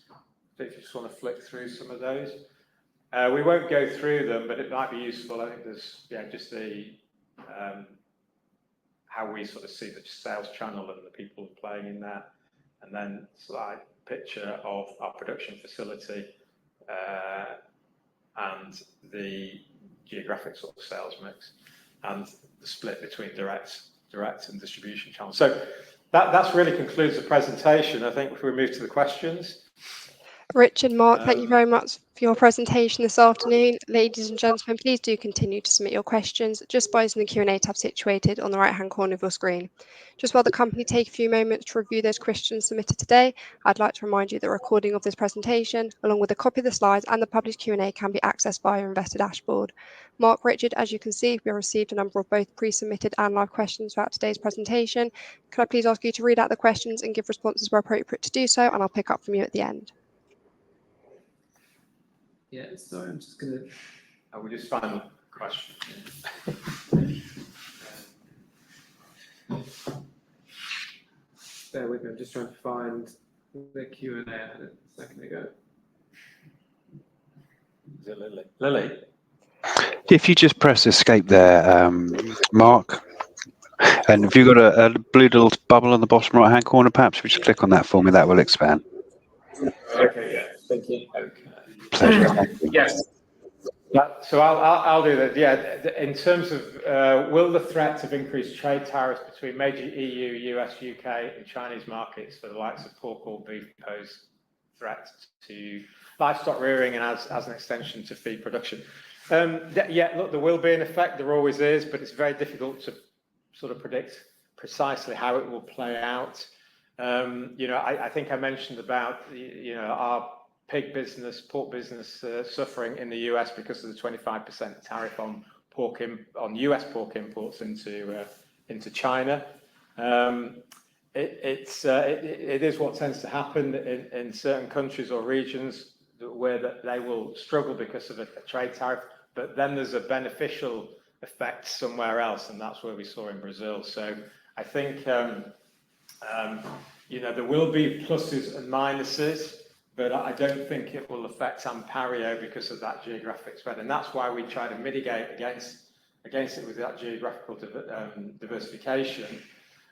if you just want to flick through some of those. We won't go through them, but it might be useful. I think there's just the how we sort of see the sales channel and the people playing in that, and then slide picture of our production facility, and the geographic sort of sales mix, and the split between direct and distribution channels. So that's really concludes the presentation. I think if we move to the questions. Richard, Mark, thank you very much for your presentation this afternoon. Ladies and gentlemen, please do continue to submit your questions just by using the Q&A tab situated on the right-hand corner of your screen. Just while the company take a few moments to review those questions submitted today, I'd like to remind you that a recording of this presentation, along with a copy of the slides and the published Q&A, can be accessed via your investor dashboard. Mark, Richard, as you can see, we have received a number of both pre-submitted and live questions throughout today's presentation. Could I please ask you to read out the questions and give responses where appropriate to do so, and I'll pick up from you at the end. Yeah, sorry, I'm just going to... We just find the question. Bear with me, I'm just trying to find the Q&A I had a second ago. Is it Lily? Lily? If you just press escape there, Mark, and if you've got a blue little bubble on the bottom right-hand corner, perhaps if you just click on that for me, that will expand. Okay, yeah, thank you. Okay. Pleasure. Yes. So I'll do that. Yeah, in terms of will the threat of increased trade tariffs between major EU, US, UK, and Chinese markets for the likes of pork or beef pose threat to livestock rearing and as an extension to feed production? Yeah, look, there will be an effect. There always is, but it's very difficult to sort of predict precisely how it will play out. I think I mentioned about our pig business, pork business suffering in the US because of the 25% tariff on US pork imports into China. It is what tends to happen in certain countries or regions where they will struggle because of a trade tariff, but then there's a beneficial effect somewhere else, and that's where we saw in Brazil. So I think there will be pluses and minuses, but I don't think it will affect ANPARIO because of that geographic spread, and that's why we try to mitigate against it with that geographical diversification.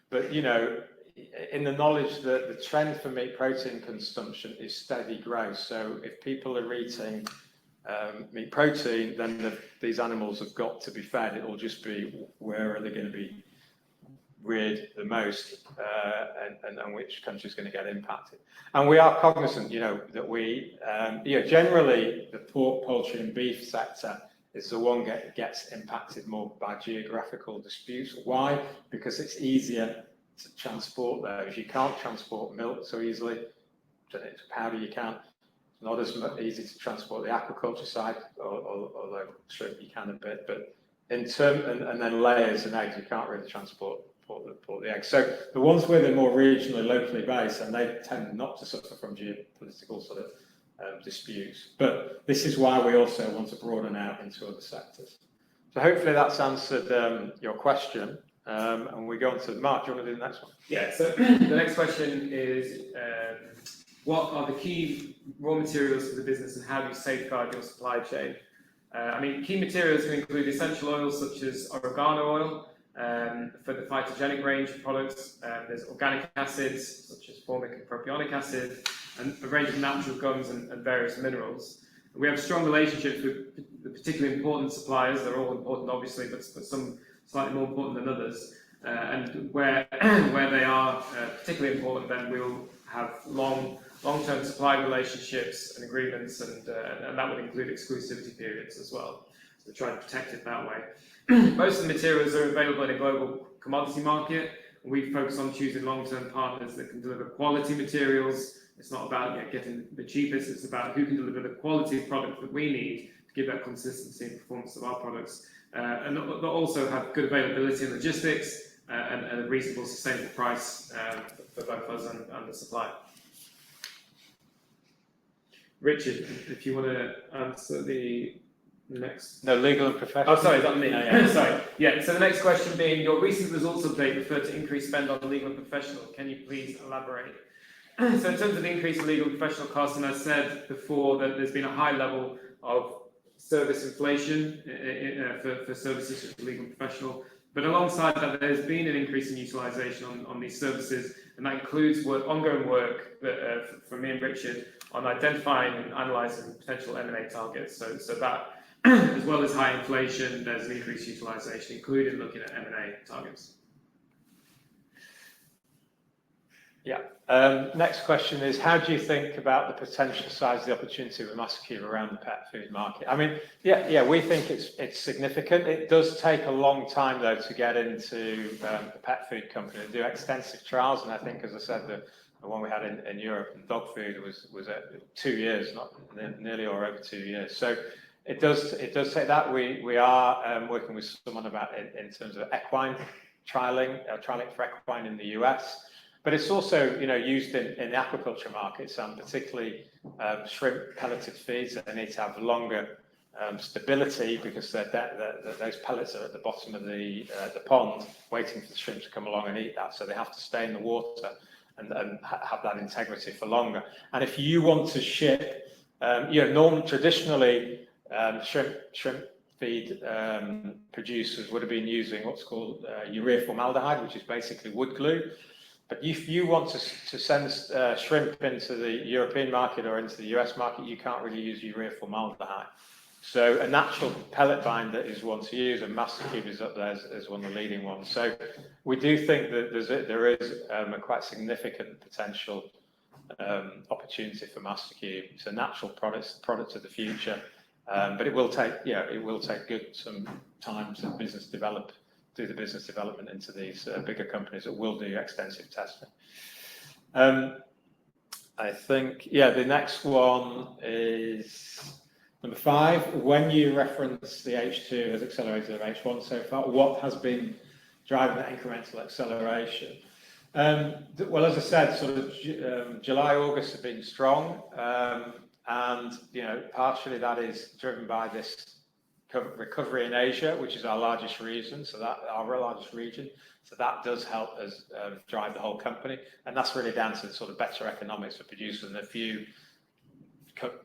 But in the knowledge that the trend for meat protein consumption is steady growth, so if people are eating meat protein, then these animals have got to be fed. It will just be where are they going to be reared the most, and which country is going to get impacted. And we are cognizant, that we, generally the pork, poultry, and beef sector is the one that gets impacted more by geographical disputes. Why? Because it's easier to transport those. You can't transport milk so easily. It's powder you can. It's not as easy to transport the aquaculture side, although shrimp you can a bit. But in terms, and then layers and eggs, you can't really transport the eggs. So the ones where they're more regionally, locally based, and they tend not to suffer from geopolitical sort of disputes. But this is why we also want to broaden out into other sectors. So hopefully that's answered your question. And we go on to Mark. Do you want to do the next one? Yeah. So the next question is, what are the key raw materials for the business, and how do you safeguard your supply chain? Key materials can include essential oils such as oregano oil. For the phytogenic range of products, there's organic acids such as formic and propionic acid, and a range of natural gums and various minerals. We have strong relationships with the particularly important suppliers. They're all important, obviously, but some slightly more important than others. And where they are particularly important, then we'll have long-term supply relationships and agreements, and that would include exclusivity periods as well. So try and protect it that way. Most of the materials are available in a global commodity market, We focus on choosing long-term partners that can deliver quality materials. It's not about getting the cheapest, it's about who can deliver the quality of product that we need to give that consistency and performance of our products. And that also have good availability and logistics and a reasonable, sustainable price for both us and the supplier. Richard, if you want to answer the next. No, legal and professional. Oh, sorry, is that me? No, yeah. Sorry. Yeah, so the next question being, your recent results update referred to increased spend on legal and professional. Can you please elaborate? So in terms of the increase in legal and professional costs, and I said before that there's been a high level of service inflation for services such as legal and professional. But alongside that, there's been an increase in utilisation on these services, and that includes ongoing work that, from me and Richard on identifying and analysing potential M&A targets. So that, as well as high inflation, there's an increased utilisation, including looking at M&A targets. Yeah. Next question is, how do you think about the potential size of the opportunity with MasterCube around the pet food market? I mean, yeah, we think it's significant. It does take a long time, though, to get into the pet food company and do extensive trials. And I think, as I said, the one we had in Europe in dog food was 2 years, not nearly or over 2 years. So it does take that. We are working with someone about it in terms of equine trialing for equine in the US. But it's also, used in the aquaculture markets, and particularly shrimp pelleted feeds. They need to have longer stability because those pellets are at the bottom of the pond, waiting for the shrimp to come along and eat that. So they have to stay in the water and have that integrity for longer. And if you want to ship, traditionally shrimp feed producers would have been using what's called urea formaldehyde, which is basically wood glue. But if you want to send shrimp into the European market or into the US market, you can't really use urea formaldehyde. So a natural pellet binder is one to use, and MasterCube is up there as one of the leading ones. So we do think that there is a quite significant potential opportunity for MasterCube. It's a natural product of the future, but it will take some time to do the business development into these bigger companies that will do extensive testing. I think, the next one is number 5. When you reference the H2 has accelerated of H1 so far, what has been driving that incremental acceleration? Well, as I said, sort of July, August have been strong, and partially that is driven by this recovery in Asia, which is our largest region, so that does help us drive the whole company, and that's really down to sort of better economics for producers and a few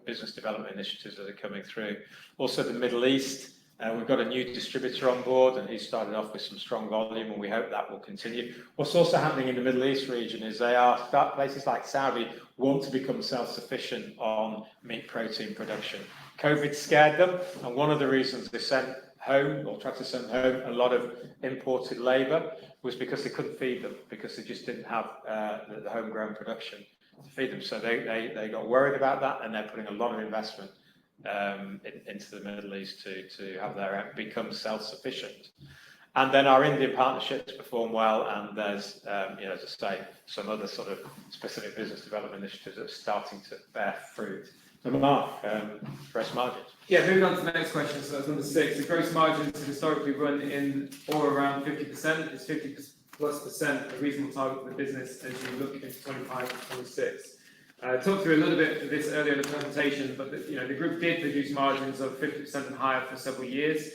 business development initiatives that are coming through. Also, the Middle East, we've got a new distributor on board, and he started off with some strong volume, and we hope that will continue. What's also happening in the Middle East region is places like Saudi want to become self-sufficient on meat protein production. COVID scared them, and one of the reasons they sent home or tried to send home a lot of imported labour was because they couldn't feed them, because they just didn't have the homegrown production to feed them. So they got worried about that, and they're putting a lot of investment into the Middle East to have their become self-sufficient. And then our Indian partnerships perform well, and there's, as I say, some other sort of specific business development initiatives that are starting to bear fruit. So Mark, gross margins. Yeah, moving on to the next question, so that's number 6. The gross margins have historically run in or around 50%. Is 50+% a reasonable target for the business as you look into 25 and 26? I talked through a little bit of this earlier in the presentation, but the group did produce margins of 50% and higher for several years.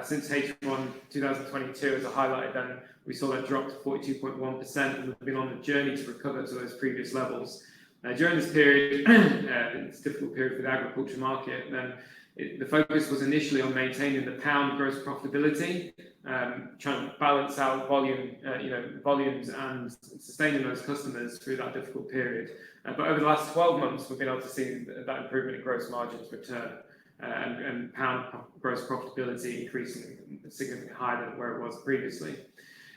Since H1 2022, as I highlighted then, we saw that drop to 42.1%, and we've been on a journey to recover to those previous levels. During this period, it's a difficult period for the agriculture market, then the focus was initially on maintaining the pound gross profitability, trying to balance out volumes and sustaining those customers through that difficult period. But over the last 12 months, we've been able to see that improvement in gross margins return, and pound gross profitability increasing significantly higher than where it was previously.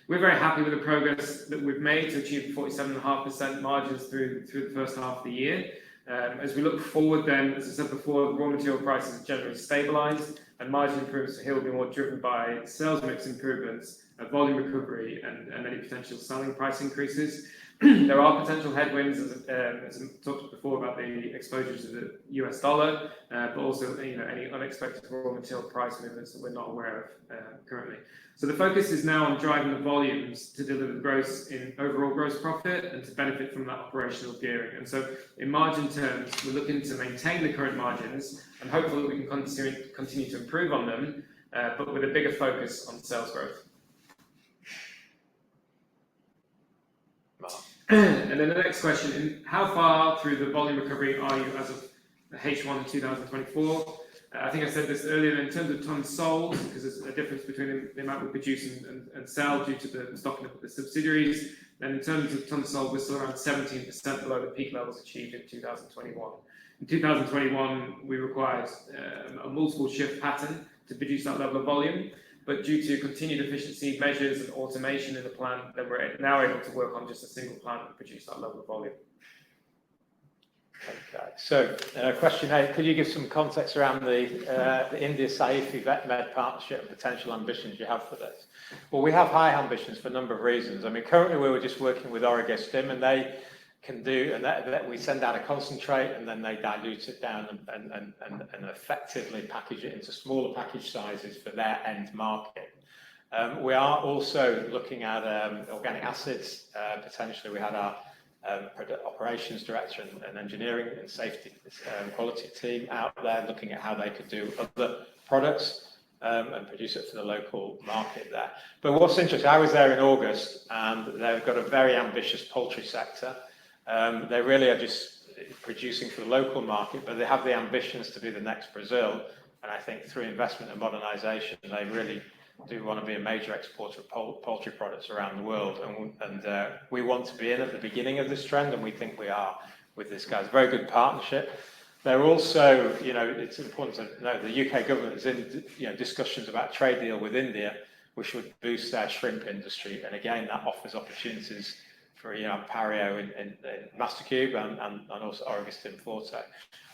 We're very happy with the progress that we've made to achieve 47.5% margins through the first half of the year. As we look forward then, as I said before, raw material prices have generally stabilised. and margin improvements here will be more driven by sales mix improvements, volume recovery, and any potential selling price increases. There are potential headwinds, as I talked before about the exposure to the US dollar, but also any unexpected raw material price movements that we're not aware of currently. So the focus is now on driving the volumes to deliver growth in overall gross profit and to benefit from that operational gearing. And so in margin terms, we're looking to maintain the current margins and hopefully we can continue to improve on them, but with a bigger focus on sales growth. And then the next question, how far through the volume recovery are you as of H1 2024? I think I said this earlier, in terms of tonnes sold, because there's a difference between the amount we produce and sell due to the stocking up of the subsidiaries. And in terms of tonnes sold, we're still around 17% below the peak levels achieved in 2021. In 2021, we required a multiple shift pattern to produce that level of volume. But due to continued efficiency measures and automation in the plant, then we're now able to work on just a single plant and produce that level of volume. Okay, so question 8, could you give some context around the India Saifi VetMed partnership and potential ambitions you have for this? Well, we have high ambitions for a number of reasons. I mean, currently we were just working with Origostim, and they can do, and that we send out a concentrate and then they dilute it down and effectively package it into smaller package sizes for their end market. We are also looking at organic acids. Potentially we had our operations director and engineering and safety quality team out there looking at how they could do other products and produce it for the local market there. But what's interesting, I was there in August and they've got a very ambitious poultry sector. They really are just producing for the local market, but they have the ambitions to be the next Brazil. And I think through investment and modernisation, they really do want to be a major exporter of poultry products around the world. And we want to be in at the beginning of this trend, and we think we are with this guys. Very good partnership. They're also, it's important to know the UK government is in, discussions about a trade deal with India, which would boost their shrimp industry. And again, that offers opportunities for ANPARIO in Mastercube and also Origostim Forte.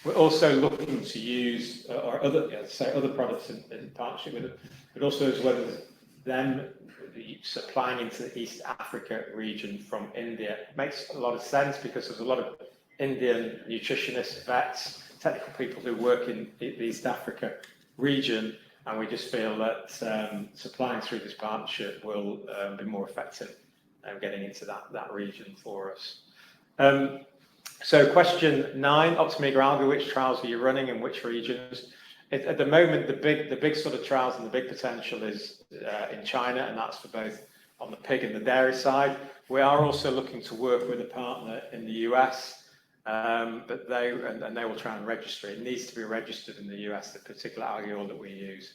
We're also looking to use or other products in partnership with them, but also as well as them supplying into the East Africa region from India. It makes a lot of sense because there's a lot of Indian nutritionists, vets, technical people who work in the East Africa region, and we just feel that supplying through this partnership will be more effective getting into that region for us. So question 9, Optimiga Alga, which trials are you running in which regions? At the moment, the big sort of trials and the big potential is in China, and that's for both on the pig and the dairy side. We are also looking to work with a partner in the US, but they will try and register. It needs to be registered in the US. The particular algae oil that we use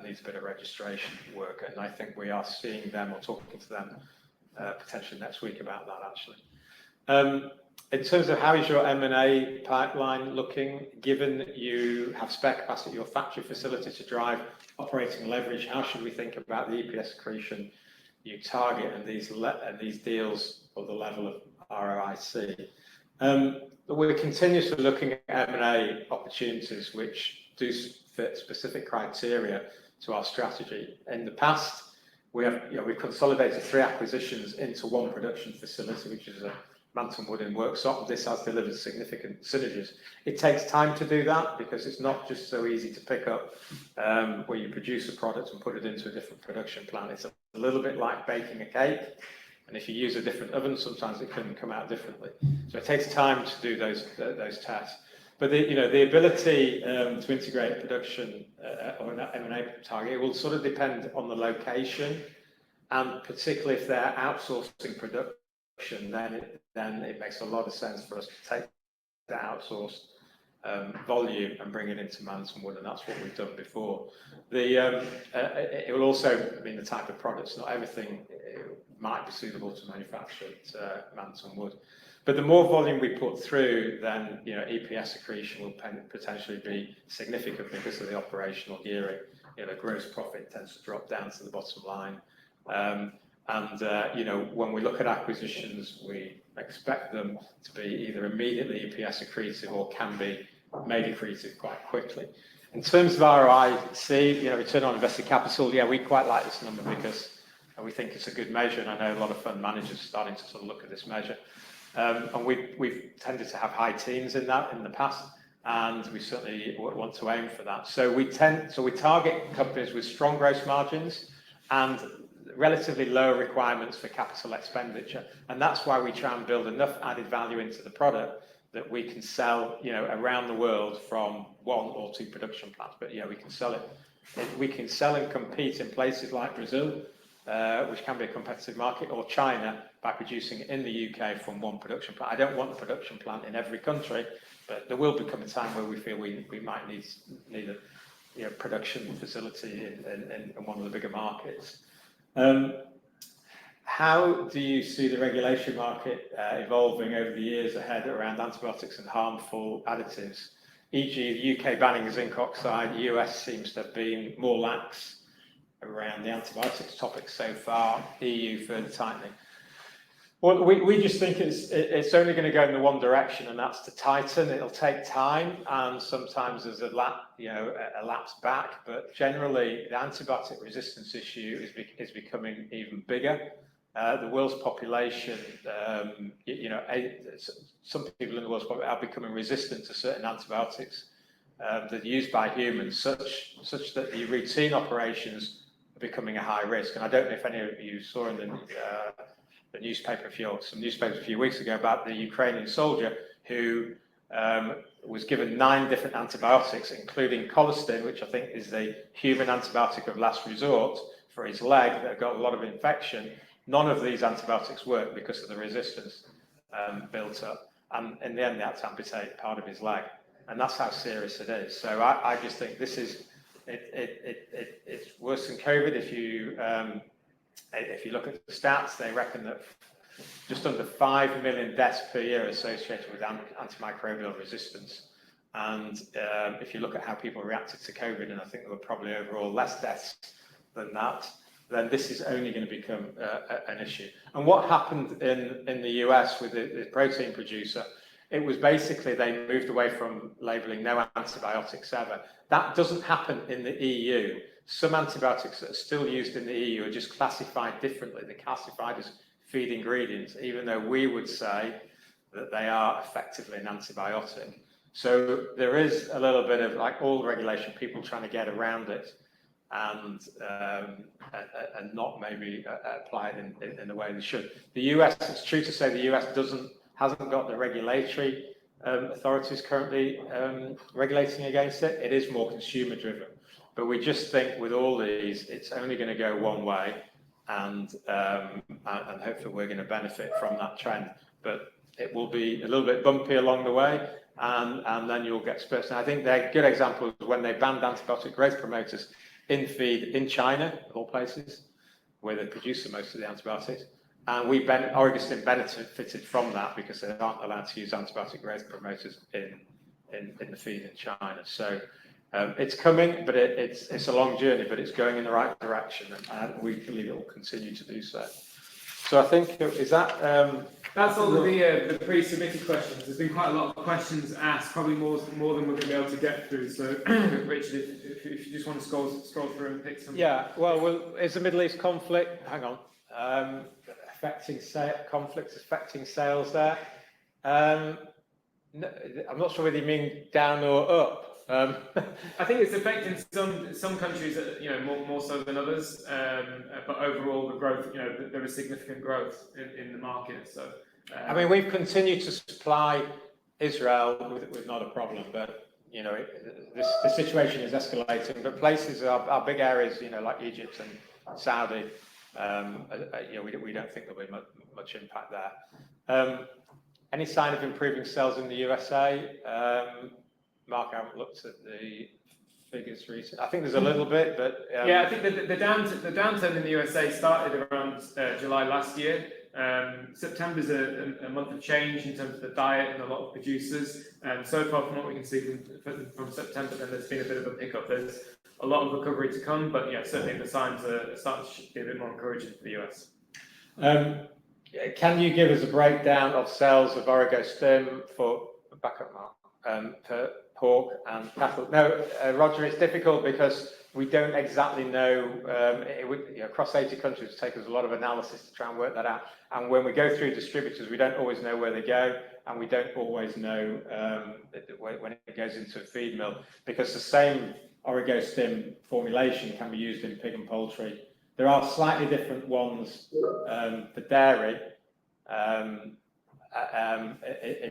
needs a bit of registration work, and I think we are seeing them or talking to them potentially next week about that actually. In terms of how is your M&A pipeline looking, given you have spare capacity at your factory facility to drive operating leverage, how should we think about the EPS accretion you target and these deals or the level of ROIC? We're continuously looking at M&A opportunities which do fit specific criteria to our strategy. In the past, we've consolidated 3 acquisitions into 1 production facility, which is a Manton Wood in Worksop. This has delivered significant synergies. It takes time to do that because it's not just so easy to pick up where you produce a product and put it into a different production plant. It's a little bit like baking a cake, and if you use a different oven, sometimes it can come out differently. So it takes time to do those tests. But the ability to integrate production or an M&A target, it will sort of depend on the location, and particularly if they're outsourcing production, then it makes a lot of sense for us to take the outsourced volume and bring it into Manton Wood, and that's what we've done before. It will also mean the type of products. Not everything might be suitable to manufacture at Manton Wood. But the more volume we put through, then EPS accretion will potentially be significant because of the operational gearing. The gross profit tends to drop down to the bottom line. When we look at acquisitions, we expect them to be either immediately EPS accretive or can be made accretive quite quickly. In terms of ROIC, return on invested capital, yeah, we quite like this number because we think it's a good measure, and I know a lot of fund managers are starting to sort of look at this measure. And we've tended to have high teens in that in the past, and we certainly want to aim for that. So we target companies with strong gross margins and relatively low requirements for capital expenditure, and that's why we try and build enough added value into the product that we can sell, around the world from 1 or 2 production plants. But yeah, we can sell it. We can sell and compete in places like Brazil, which can be a competitive market, or China, by producing it in the UK from 1 production plant. I don't want a production plant in every country, but there will become a time where we feel we might need a production facility in one of the bigger markets. How do you see the regulatory market evolving over the years ahead around antibiotics and harmful additives? E.g., the UK banning zinc oxide, US seems to have been more lax around the antibiotics topic so far, EU further tightening. Well, we just think it's only going to go in the one direction, and that's to tighten. It'll take time, and sometimes there's a lapse back, but generally the antibiotic resistance issue is becoming even bigger. The world's population, some people in the world's population are becoming resistant to certain antibiotics that are used by humans, such that the routine operations are becoming a high risk. And I don't know if any of you saw in the newspaper, some newspapers a few weeks ago, about the Ukrainian soldier who was given 9 different antibiotics, including colistin, which I think is the human antibiotic of last resort, for his leg that got a lot of infection. None of these antibiotics worked because of the resistance built up, and in the end they had to amputate part of his leg, and that's how serious it is. So I just think this is it's worse than COVID. If you look at the stats, they reckon that just under 5 million deaths per year are associated with antimicrobial resistance. And if you look at how people reacted to COVID, and I think there were probably overall less deaths than that, then this is only going to become an issue. And what happened in the US with the protein producer, it was basically they moved away from labelling no antibiotics ever. That doesn't happen in the EU. Some antibiotics that are still used in the EU are just classified differently. They're classified as feed ingredients, even though we would say that they are effectively an antibiotic. So there is a little bit of, like all regulation, people trying to get around it and not maybe apply it in the way they should. The US, it's true to say the US hasn't got the regulatory authorities currently regulating against it. It is more consumer driven. But we just think with all these, it's only going to go one way, and hopefully we're going to benefit from that trend. But it will be a little bit bumpy along the way, and then you'll get spurts. And I think they're good examples when they banned antibiotic growth promoters in feed in China, of all places, where they produce most of the antibiotics. And Origostin benefited from that because they aren't allowed to use antibiotic growth promoters in the feed in China. So it's coming, but it's a long journey, but it's going in the right direction, and we believe it will continue to do so. So I think, is that... That's all of the pre-submitted questions. There's been quite a lot of questions asked, probably more than we're going to be able to get through. So, Richard, if you just want to scroll through and pick some... Yeah, well, is the Middle East conflict, hang on, affecting sales there? No, I'm not sure whether you mean down or up. I think it's affecting some countries, more so than others. But overall, the growth, there is significant growth in the market. So, I mean, we've continued to supply Israel with not a problem, but the situation is escalating. But places are big areas, like Egypt and Saudi. We don't think there'll be much impact there. Any sign of improving sales in the USA? Mark, I haven't looked at the figures recently. I think there's a little bit, but... Yeah, I think the downturn in the USA started around July last year. September's a month of change in terms of the diet and a lot of producers. So far, from what we can see from September, then there's been a bit of a pickup. There's a lot of recovery to come, but yeah, certainly the signs are starting to be a bit more encouraging for the US. Can you give us a breakdown of sales of Origostim for backup, Mark, per pork and cattle. No, Roger, it's difficult because we don't exactly know. It would, across 80 countries, it would take us a lot of analysis to try and work that out. And when we go through distributors, we don't always know where they go, and we don't always know when it goes into a feed mill, because the same Orego-Stim formulation can be used in pig and poultry. There are slightly different ones for dairy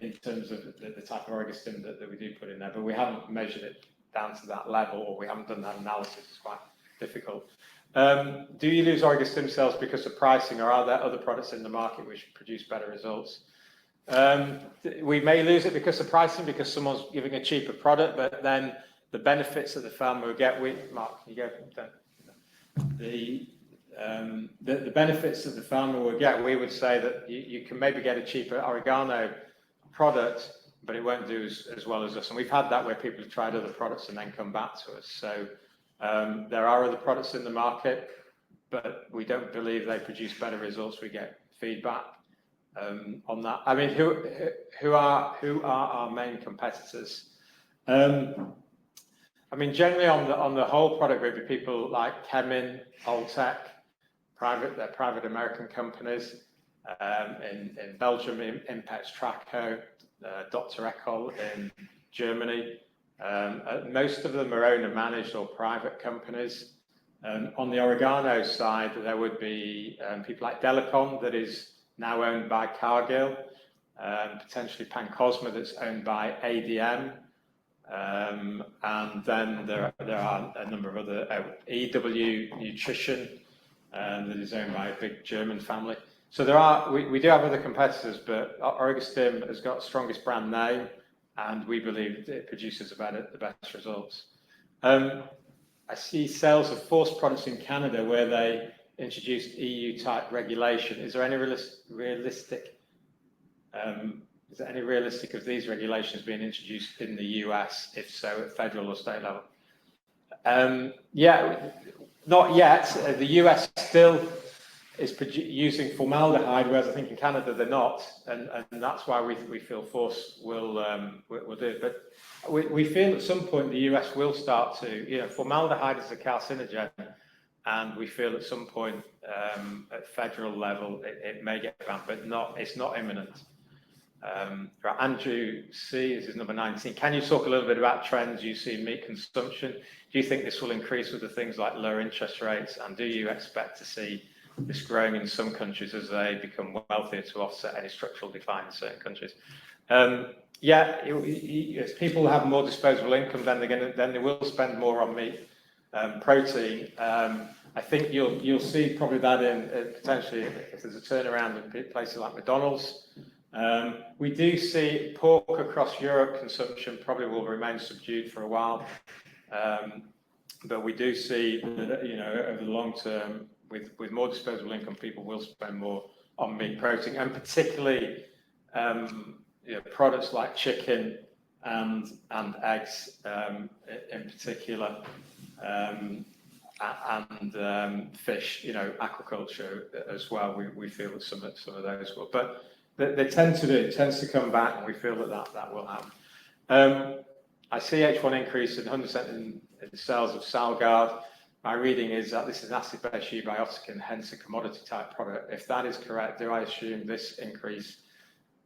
in terms of the type of Orego-Stim that we do put in there, but we haven't measured it down to that level, or we haven't done that analysis. It's quite difficult. Do you lose Orego-Stim sales because of pricing, or are there other products in the market which produce better results? We may lose it because of pricing, because someone's giving a cheaper product, but then the benefits that the farmer will get, Mark, you go, the benefits that the farmer will get, we would say that you can maybe get a cheaper oregano product, but it won't do as well as us. And we've had that where people have tried other products and then come back to us. So there are other products in the market, but we don't believe they produce better results. We get feedback on that. I mean, who are our main competitors? I mean, generally on the whole product group, people like Chemin, Alltech, they're private American companies. In Belgium, Impex Traco, Dr. Eckel in Germany. Most of them are owner managed or private companies. On the oregano side, there would be people like Delicon, that is now owned by Cargill, potentially Pancosma, that's owned by ADM. And then there are a number of other, EW Nutrition, that is owned by a big German family. So we do have other competitors, but Orego-Stim has got the strongest brand name, and we believe it produces the best results. I see sales of force products in Canada where they introduced EU-type regulation. Is there any realistic of these regulations being introduced in the US? If so, at federal or state level? Yeah, not yet. The US still is using formaldehyde, whereas I think in Canada they're not, and that's why we feel force will do it. But we feel at some point the US will start to, formaldehyde is a carcinogen, and we feel at some point at federal level it may get banned, but it's not imminent. Andrew C, this is number 19. Can you talk a little bit about trends you see in meat consumption? Do you think this will increase with the things like lower interest rates, and do you expect to see this growing in some countries as they become wealthier to offset any structural decline in certain countries? If people have more disposable income, then they will spend more on meat, protein. I think you'll see probably that in potentially if there's a turnaround in places like McDonald's. We do see pork across Europe consumption probably will remain subdued for a while, but we do see that over the long term, with more disposable income, people will spend more on meat, protein, and particularly products like chicken and eggs in particular, and fish, aquaculture as well. We feel that some of those will, but they tends to come back, and we feel that will happen. I see H1 increase in 100% in sales of Salgard. My reading is that this is an acid-base eubiotic and hence a commodity-type product. If that is correct, do I assume this increase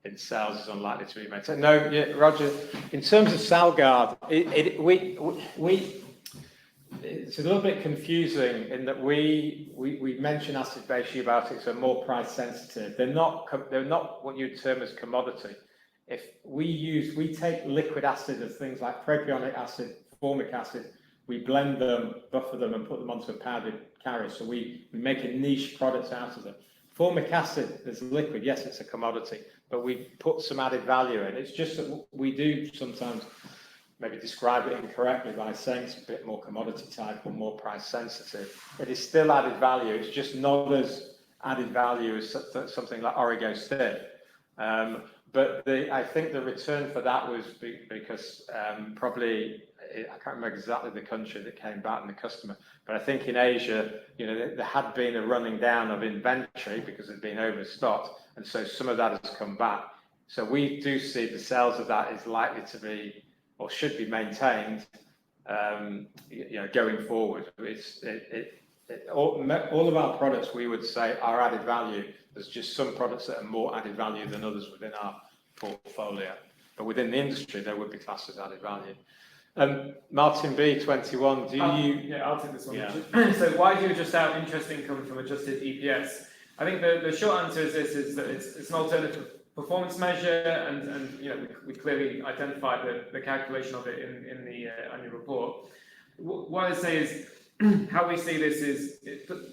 in sales is unlikely to be maintained? No, Roger. In terms of Salgard, it's a little bit confusing in that we mention acid-base eubiotics are more price sensitive. They're not what you'd term as commodity. If we take liquid acid of things like propionic acid, formic acid, we blend them, buffer them, and put them onto a powdered carrier. So we make a niche product out of them. Formic acid is liquid. Yes, it's a commodity, but we put some added value in. It's just that we do sometimes maybe describe it incorrectly by saying it's a bit more commodity type or more price sensitive. It is still added value. It's just not as added value as something like Orego-Stim. But I think the return for that was because probably, I can't remember exactly the country that came back and the customer, but I think in Asia, there had been a running down of inventory because it had been overstocked, and so some of that has come back. So we do see the sales of that is likely to be, or should be maintained, going forward. All of our products, we would say, are added value. There's just some products that are more added value than others within our portfolio. But within the industry, there would be classed as added value. Martin B, 21, do you... Yeah, I'll take this one. Yeah. So why do you adjust out interest income from adjusted EPS? I think the short answer is that it's an alternative performance measure, and we clearly identified the calculation of it in the annual report. What I say is, how we see this is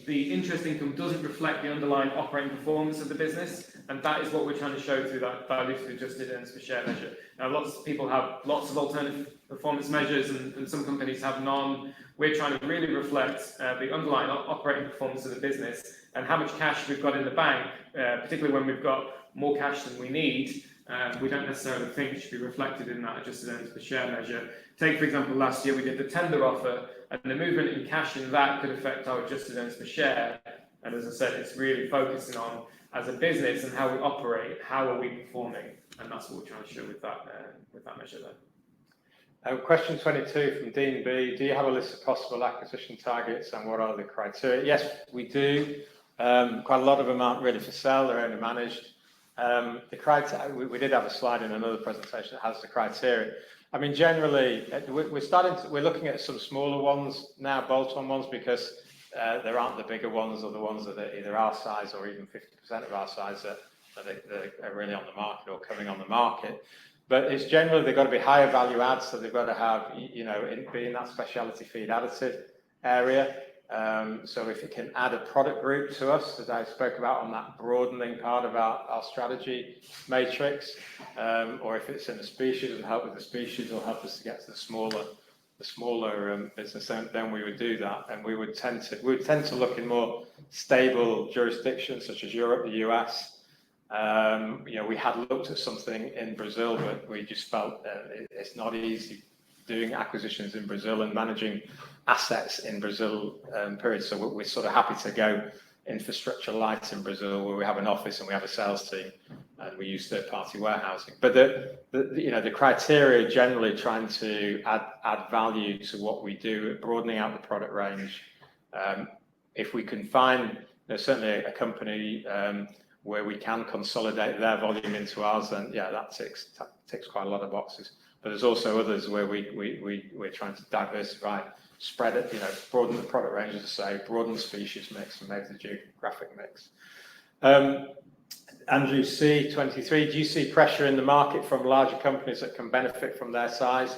the interest income doesn't reflect the underlying operating performance of the business, and that is what we're trying to show through that diluted adjusted earnings per share measure. Now, lots of people have lots of alternative performance measures, and some companies have none. We're trying to really reflect the underlying operating performance of the business and how much cash we've got in the bank, particularly when we've got more cash than we need. We don't necessarily think it should be reflected in that adjusted earnings per share measure. Take, for example, last year we did the tender offer, and the movement in cash in that could affect our adjusted earnings per share. And as I said, it's really focusing on, as a business and how we operate, how are we performing, and that's what we're trying to show with that measure there. Question 22 from Dean B. Do you have a list of possible acquisition targets, and what are the criteria? Yes, we do. Quite a lot of them aren't really for sale; they're owner managed. The criteria, we did have a slide in another presentation that has the criteria. I mean, generally, we're looking at some smaller ones now, bolt-on ones, because there aren't the bigger ones or the ones that are either our size or even 50% of our size that are really on the market or coming on the market. But it's generally, they've got to be higher value adds, so they've got to have, be in that specialty feed additive area. So if it can add a product group to us, as I spoke about on that broadening part of our strategy matrix, or if it's in a species and help with the species or help us to get to the smaller business, then we would do that, and we would tend to look in more stable jurisdictions such as Europe, the US. We had looked at something in Brazil, but we just felt it's not easy doing acquisitions in Brazil and managing assets in Brazil, period. So we're sort of happy to go infrastructure light in Brazil, where we have an office and we have a sales team and we use third-party warehousing. But the criteria generally trying to add value to what we do, broadening out the product range. If we can find, certainly a company where we can consolidate their volume into ours, then yeah, that ticks quite a lot of boxes. But there's also others where we're trying to diversify, spread it, broaden the product range, as I say, broaden the species mix and maybe the geographic mix. Andrew C, 23, do you see pressure in the market from larger companies that can benefit from their size?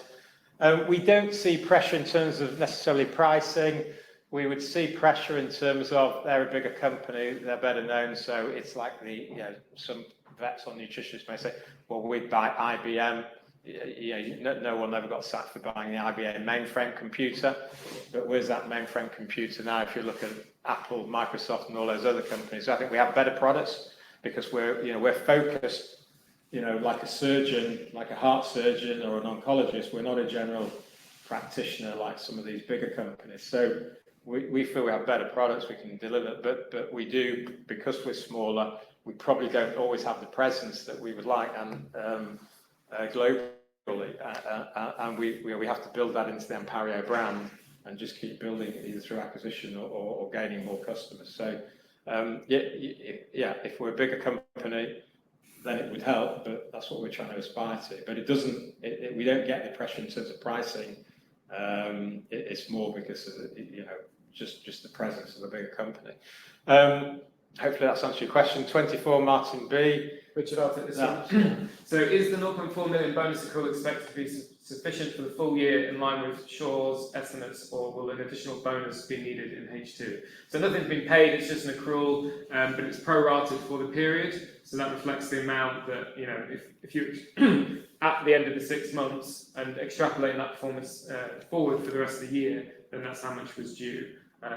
We don't see pressure in terms of necessarily pricing. We would see pressure in terms of they're a bigger company, they're better known, so it's like some vets or nutritionists may say, well, we'd buy IBM. No one ever got sacked for buying the IBM mainframe computer, but where's that mainframe computer now? If you look at Apple, Microsoft, and all those other companies, I think we have better products because we're focused, like a surgeon, like a heart surgeon or an oncologist. We're not a general practitioner like some of these bigger companies. So we feel we have better products we can deliver, but we do, because we're smaller, we probably don't always have the presence that we would like, and globally, and we have to build that into the ANPARIO brand and just keep building it either through acquisition or gaining more customers. So if we're a bigger company, then it would help, but that's what we're trying to aspire to. But it doesn't, we don't get the pressure in terms of pricing. It's more because of just the presence of a bigger company. Hopefully that's answered your question. 24, Martin B. Richard, I'll take this one. So is the 0.4 million bonus accrual expected to be sufficient for the full year in line with Shaw's estimates, or will an additional bonus be needed in H2? So nothing's been paid, it's just an accrual, but it's prorated for the period. So that reflects the amount that, if you at the end of the 6 months and extrapolating that performance forward for the rest of the year, then that's how much was due.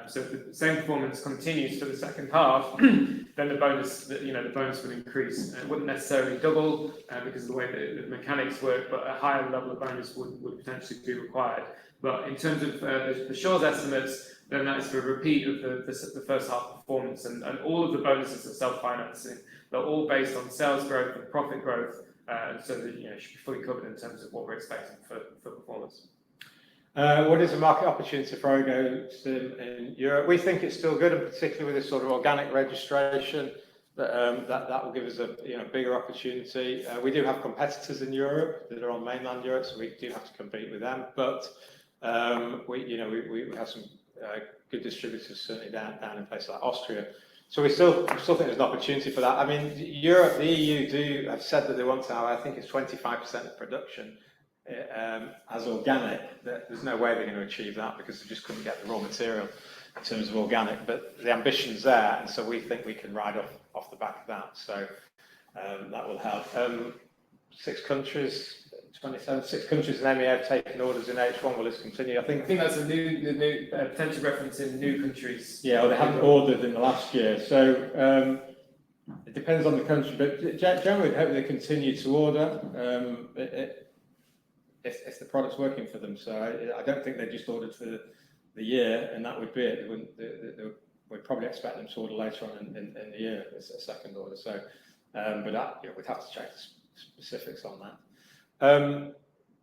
So if the same performance continues for the second half, then the bonus would increase. It wouldn't necessarily double because of the way the mechanics work, but a higher level of bonus would potentially be required. But in terms of the Shaw's estimates, then that is for a repeat of the first half performance, and all of the bonuses are self-financing. They're all based on sales growth and profit growth, so that it should be fully covered in terms of what we're expecting for performance. What is the market opportunity for OrgoSim in Europe? We think it's still good, and particularly with this sort of organic registration, that will give us a bigger opportunity. We do have competitors in Europe that are on mainland Europe, so we do have to compete with them. But we have some good distributors certainly down in places like Austria. So we still think there's an opportunity for that. I mean, Europe, the EU have said that they want to have, I think it's 25% of production as organic. There's no way they're going to achieve that because they just couldn't get the raw material in terms of organic. But the ambition's there, and so we think we can ride off the back of that. So that will help. 6 countries. 6 countries in MEA have taken orders in H1. Will this continue? I think that's the new potential reference in new countries. Yeah, well, they haven't ordered in the last year, so it depends on the country. But generally, I hope they continue to order if the product's working for them. So I don't think they just ordered for the year, and that would be it. They would probably expect them to order later on in the year as a second order. So, but we'd have to check the specifics on that.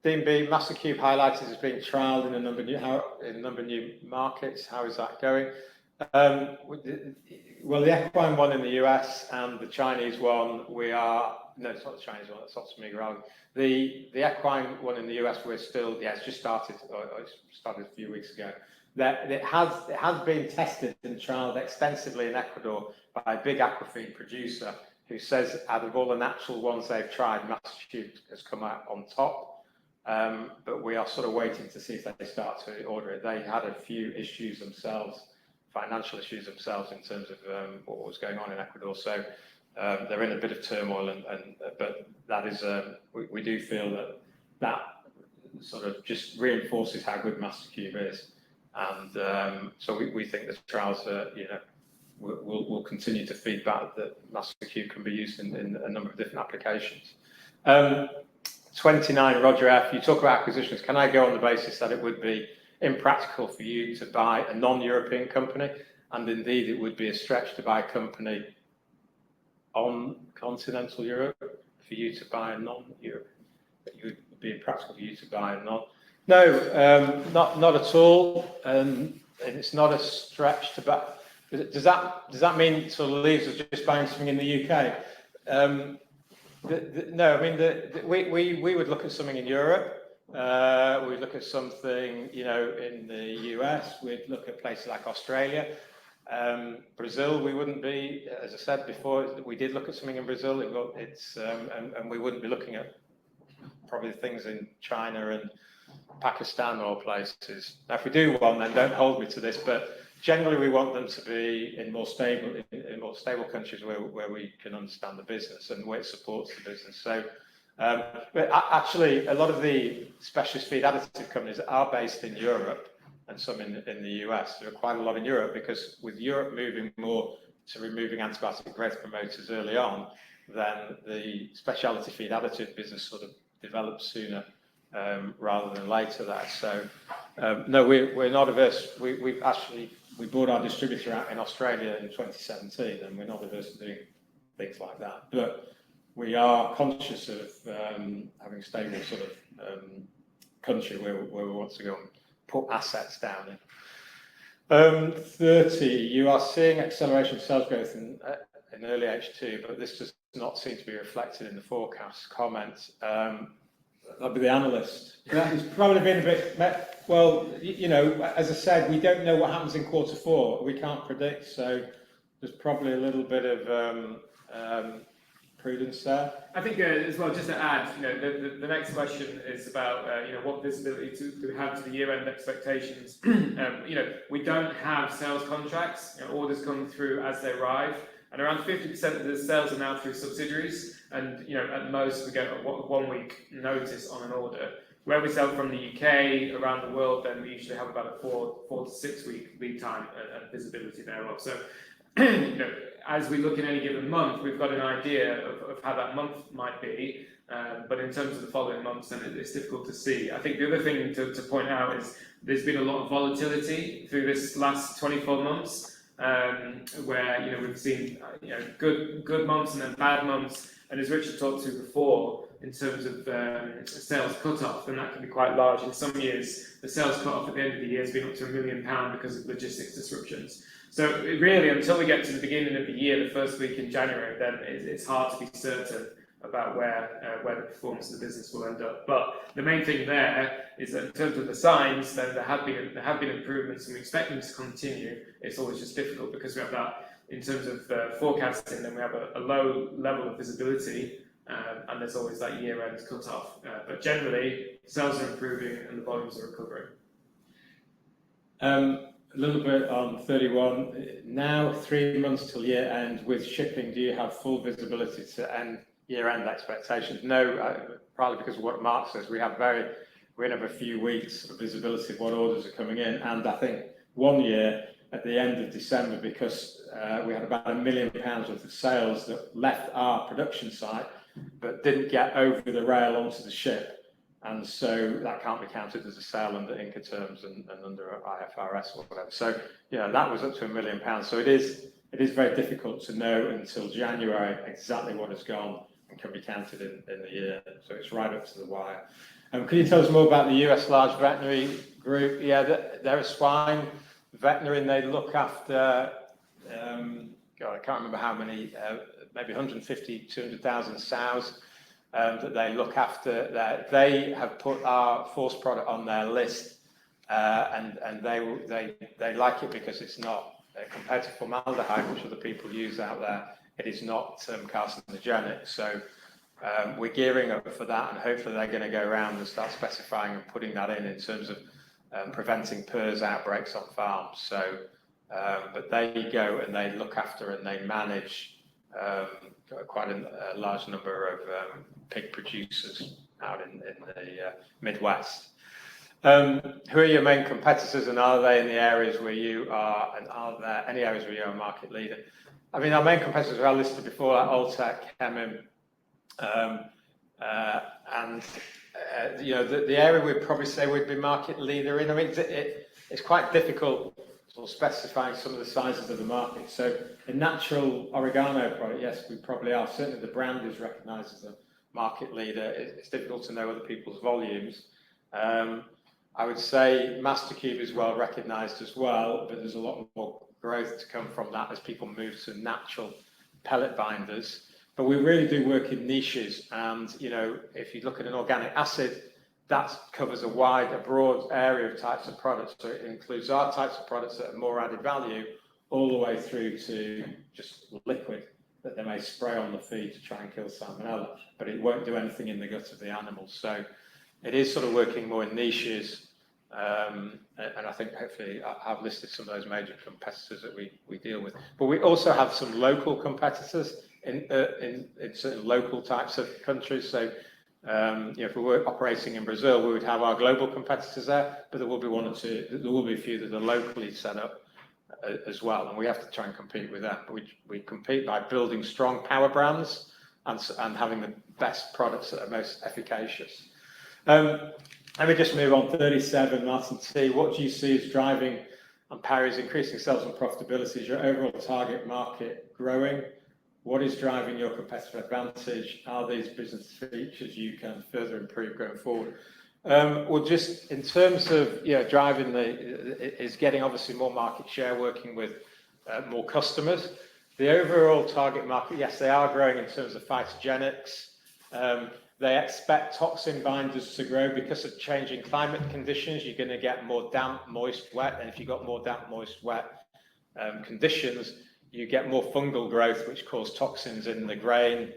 D&B MasterCube highlighted as being trialled in a number of new markets. How is that going? Well, the equine one in the US and the Chinese one, it's not the Chinese one, it's Otsumig. The equine one in the US, it's just started, or it started a few weeks ago. It has been tested and trialled extensively in Ecuador by a big aquafeed producer who says out of all the natural ones they've tried, MasterCube has come out on top. But we are sort of waiting to see if they start to order it. They had a few issues themselves, financial issues themselves, in terms of what was going on in Ecuador. So they're in a bit of turmoil, but that is we do feel that sort of just reinforces how good MasterCube is, and so we think the trials will continue to feed back that MasterCube can be used in a number of different applications. 29, Roger F. You talk about acquisitions. Can I go on the basis that it would be impractical for you to buy a non-European company, and indeed it would be a stretch to buy a company on continental Europe for you to buy a non-Europe? It would be impractical for you to buy a non? No, not at all. And it's not a stretch to buy. Does that mean it sort of leaves us just buying something in the UK? No, I mean we would look at something in Europe. We'd look at something in the US. We'd look at places like Australia, Brazil. We wouldn't be, as I said before, we did look at something in Brazil. And we wouldn't be looking at probably things in China and Pakistan or places. Now, if we do one, then don't hold me to this, but generally we want them to be in more stable countries where we can understand the business and where it supports the business. So, but actually, a lot of the specialist feed additive companies are based in Europe and some in the US. There are quite a lot in Europe because with Europe moving more to removing antibiotic growth promoters early on, then the specialty feed additive business sort of develops sooner rather than later. So no, we're not averse. We bought our distributor out in Australia in 2017, and we're not averse to doing things like that. But we are conscious of having a stable sort of country where we want to go and put assets down in. 30, you are seeing acceleration of sales growth in early H2, but this does not seem to be reflected in the forecast comment. That'll be the analyst. It's probably been a bit, well, as I said, we don't know what happens in Q4. We can't predict, so there's probably a little bit of prudence there. I think as well, just to add, the next question is about what visibility do we have to the year-end expectations. We don't have sales contracts. Orders come through as they arrive, and around 50% of the sales are now through subsidiaries. And at most we get a 1 week notice on an order. Where we sell from the UK around the world, then we usually have about a 4 to 6 week lead time and visibility thereof. So, as we look in any given month, we've got an idea of how that month might be. But in terms of the following months, then it's difficult to see. I think the other thing to point out is there's been a lot of volatility through this last 24 months. where we've seen good months and then bad months. And as Richard talked to before, in terms of sales cut-off, then that can be quite large. In some years, the sales cut-off at the end of the year has been up to £1 million because of logistics disruptions. So it really, until we get to the beginning of the year, the first week in January, then it's hard to be certain about where the performance of the business will end up. But the main thing there is that in terms of the signs, then there have been improvements, and we expect them to continue. It's always just difficult because we have that in terms of forecasting, then we have a low level of visibility, and there's always that year-end cut-off. But generally, sales are improving and the volumes are recovering. A little bit on 31. Now, 3 months till year end with shipping, do you have full visibility to year-end expectations? No, probably because of what Mark says. We have a few weeks of visibility of what orders are coming in, and I think 1 year at the end of December, because we had about £1 million worth of sales that left our production site but didn't get over the rail onto the ship. And so that can't be counted as a sale under Incoterms and under IFRS or whatever. So, that was up to £1 million. So it is very difficult to know until January exactly what has gone and can be counted in the year. So it's right up to the wire. Can you tell us more about the US large veterinary group? Yeah, they're a swine veterinary, and they look after, I can't remember how many, maybe 150, 200,000 sows. That they look after. They have put our force product on their list, and they like it because it's not compared to formaldehyde, which other people use out there. It is not carcinogenic. So we're gearing up for that, and hopefully they're going to go around and start specifying and putting that in terms of preventing PRRS outbreaks on farms. So, but they go and they look after and they manage quite a large number of pig producers out in the Midwest. Who are your main competitors, and are they in the areas where you are, and are there any areas where you're a market leader? I mean, our main competitors are listed before, like Alltech, Chemim, and the area we'd probably say we'd be market leader in. I mean, it's quite difficult sort of specifying some of the sizes of the market. So a natural oregano product, yes, we probably are. Certainly the brand is recognised as a market leader. It's difficult to know other people's volumes. I would say Mastercube is well recognised as well, but there's a lot more growth to come from that as people move to natural pellet binders. But we really do work in niches, and if you look at an organic acid, that covers a broad area of types of products. So it includes our types of products that are more added value, all the way through to just liquid that they may spray on the feed to try and kill salmonella, but it won't do anything in the gut of the animal. So it is sort of working more in niches, and I think hopefully I've listed some of those major competitors that we deal with. But we also have some local competitors in certain local types of countries. So if we were operating in Brazil, we would have our global competitors there, but there will be one or two. There will be a few that are locally set up as well, and we have to try and compete with them. But we compete by building strong power brands and having the best products that are most efficacious. Let me just move on. 37, Martin T. What do you see as driving ANPARIO's increasing sales and profitability? Is your overall target market growing? What is driving your competitive advantage? Are these business features you can further improve going forward? Well, just in terms of driving is getting obviously more market share, working with more customers. The overall target market, yes, they are growing in terms of phytogenics. They expect toxin binders to grow because of changing climate conditions. You're going to get more damp, moist, wet, and if you've got more damp, moist, wet conditions, you get more fungal growth, which cause toxins in the grain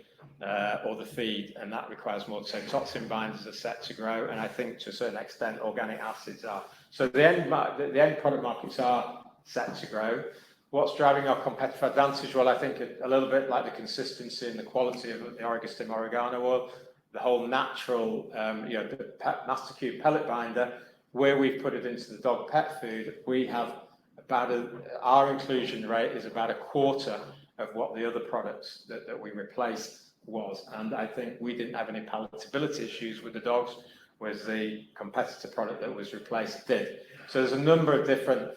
or the feed, and that requires more. So toxin binders are set to grow, and I think to a certain extent organic acids are. So the end product markets are set to grow. What's driving our competitive advantage? Well, I think a little bit like the consistency and the quality of the Orego-Stim oregano oil, the whole natural, the Mastercube pellet binder, where we've put it into the dog pet food, we have our inclusion rate is about a quarter of what the other products that we replaced was. And I think we didn't have any palatability issues with the dogs, whereas the competitor product that was replaced did. So there's a number of different,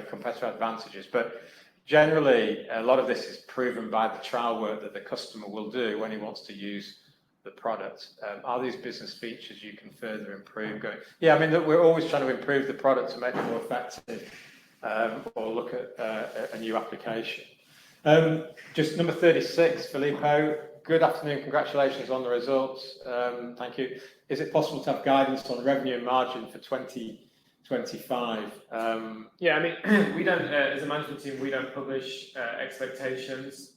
competitive advantages. But generally, a lot of this is proven by the trial work that the customer will do when he wants to use the product. Are these business features you can further improve? Going, yeah, I mean, we're always trying to improve the product to make it more effective, or look at a new application. Just number 36, Filippo. Good afternoon. Congratulations on the results. Thank you. Is it possible to have guidance on revenue and margin for 2025? Yeah, I mean, we don't, as a management team, we don't publish expectations.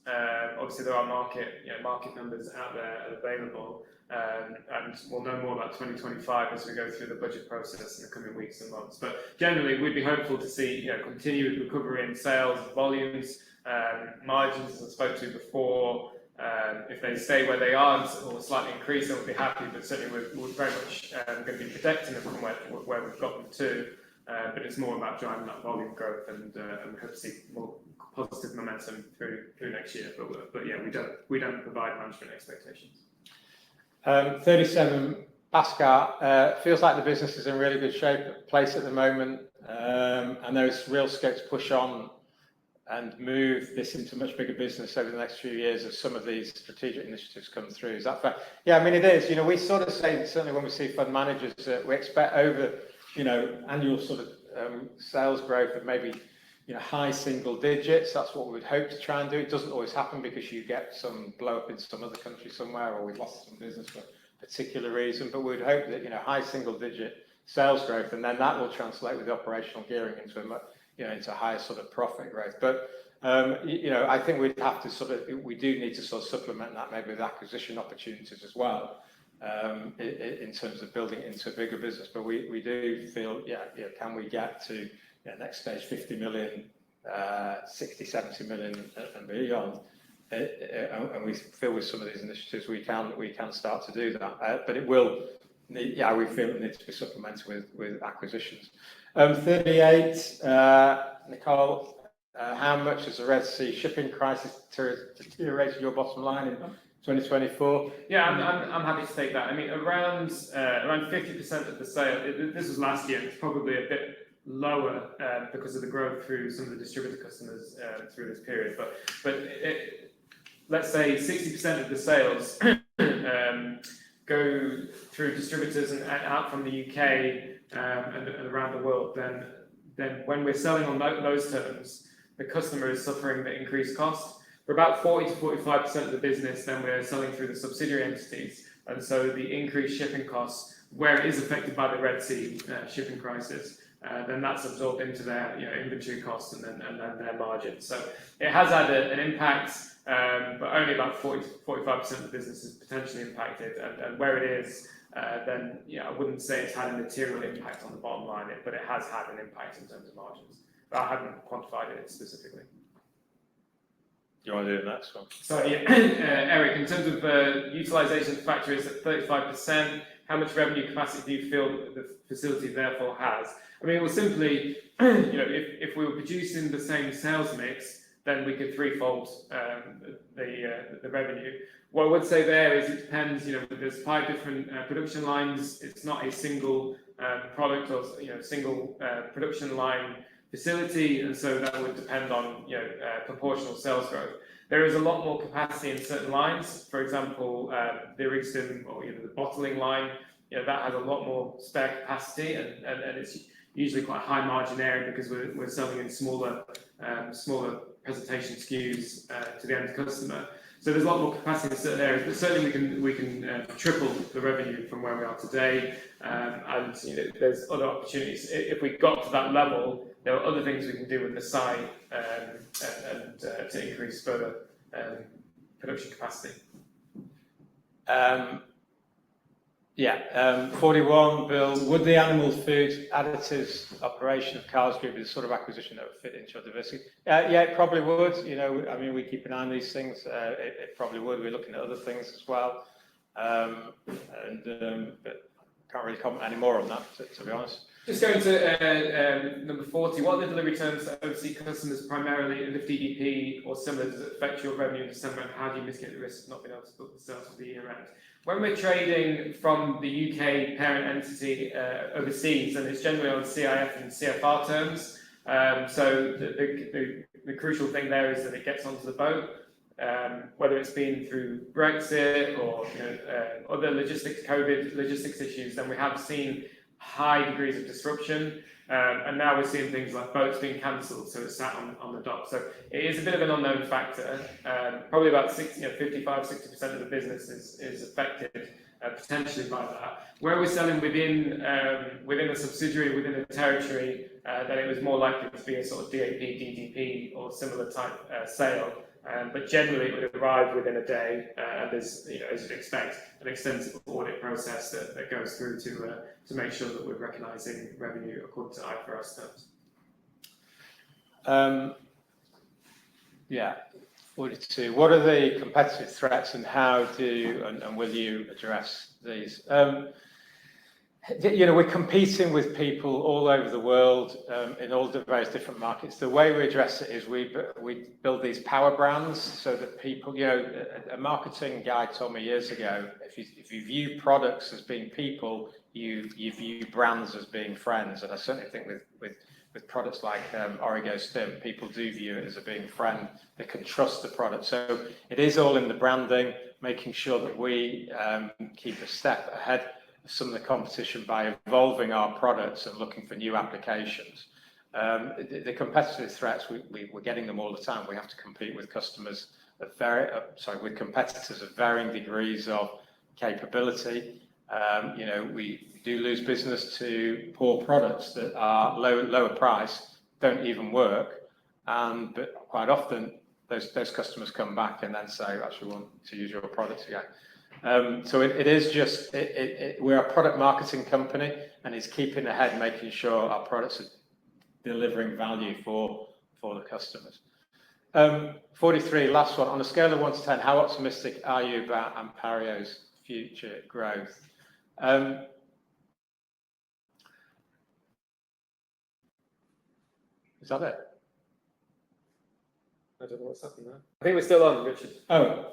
Obviously, there are market numbers out there available, and we'll know more about 2025 as we go through the budget process in the coming weeks and months. But generally, we'd be hopeful to see continued recovery in sales volumes, margins, as I spoke to before. If they stay where they are or slightly increase, then we'll be happy. But certainly, we're very much going to be protecting them from where we've got them to. But it's more about driving that volume growth, and we hope to see more positive momentum through next year. But yeah, we don't provide management expectations. 37, Bhaskar. Feels like the business is in really good place at the moment, and there's real scope to push on and move this into a much bigger business over the next few years as some of these strategic initiatives come through. Is that fair? Yeah, I mean, it is. We sort of say, certainly when we see fund managers, we expect over, annual sort of sales growth of maybe, high single digits. That's what we would hope to try and do. It doesn't always happen because you get some blow up in some other country somewhere, or we've lost some business for a particular reason. But we'd hope that, high single digit sales growth, and then that will translate with the operational gearing into into higher sort of profit growth. But I think we do need to sort of supplement that maybe with acquisition opportunities as well, in terms of building it into a bigger business. But we do feel, can we get to next stage 50 million, 60, 70 million and beyond? And we feel with some of these initiatives we can start to do that. But it will need, we feel it needs to be supplemented with acquisitions. 38, Nicole, how much has the Red Sea shipping crisis deteriorated your bottom line in 2024? Yeah, I'm happy to take that. I mean, around 50% of the sale. This was last year. It's probably a bit lower because of the growth through some of the distributor customers through this period. But let's say 60% of the sales go through distributors and out from the UK and around the world. Then when we're selling on those terms, the customer is suffering the increased cost. For about 40 to 45% of the business, then we're selling through the subsidiary entities, and so the increased shipping costs, where it is affected by the Red Sea shipping crisis, then that's absorbed into their inventory costs and then their margins. So it has had an impact, but only about 40 to 45% of the business is potentially impacted. And where it is, then I wouldn't say it's had a material impact on the bottom line, but it has had an impact in terms of margins. But I haven't quantified it specifically. Do you want to do the next one? So Eric, in terms of utilization of the factory is at 35%. How much revenue capacity do you feel the facility therefore has? I mean, well, simply, if we were producing the same sales mix, then we could threefold the revenue. What I would say there is it depends. There's 5 different production lines. It's not a single product or single production line facility, and so that would depend on proportional sales growth. There is a lot more capacity in certain lines. For example, the Rigston or the bottling line, that has a lot more spare capacity, and it's usually quite a high margin area because we're selling in smaller presentation SKUs to the end customer. So there's a lot more capacity in certain areas, but certainly we can triple the revenue from where we are today. And there's other opportunities. If we got to that level, there are other things we can do with the site and to increase further production capacity. 41, Bill, would the animal food additives operation of Carl's Group be the sort of acquisition that would fit into your diversity? Yeah, it probably would. I mean, we keep an eye on these things. It probably would. We're looking at other things as well. But can't really comment any more on that, to be honest. Just going to number 40, what are the delivery terms to overseas customers primarily in the DDP or similar? Does it affect your revenue in December, and how do you mitigate the risk of not being able to book the sales for the year end? When we're trading from the UK parent entity overseas, and it's generally on CIF and CFR terms, so the the crucial thing there is that it gets onto the boat, whether it's been through Brexit or other COVID logistics issues. Then we have seen high degrees of disruption, and now we're seeing things like boats being cancelled, so it's sat on the dock. So it is a bit of an unknown factor. Probably about 55-60% of the business is affected potentially by that. Where we're selling within a subsidiary, within a territory, then it was more likely to be a sort of DAP, DDP or similar type sale. But generally, it would arrive within a day, and there's, as you'd expect, an extensive audit process that goes through to make sure that we're recognising revenue according to IFRS terms. Yeah, 42. What are the competitive threats, and how and will you address these? We're competing with people all over the world in all the various different markets. The way we address it is we build these power brands so that people, a marketing guy told me years ago, if you view products as being people, you view brands as being friends. And I certainly think with products like Origo Stim, people do view it as a being friend. They can trust the product. So it is all in the branding, making sure that we keep a step ahead some of the competition by evolving our products and looking for new applications. The competitive threats, we're getting them all the time. We have to compete with customers with competitors of varying degrees of capability. We do lose business to poor products that are lower price, don't even work, but quite often those customers come back and then say, actually, we want to use your products again. So it is just, we're a product marketing company, and it's keeping ahead, making sure our products are delivering value for the customers. 43, last one. On a scale of 1 to 10, how optimistic are you about ANPARIO's future growth? Is that it? I don't know what's happening there. I think we're still on, Richard. Oh.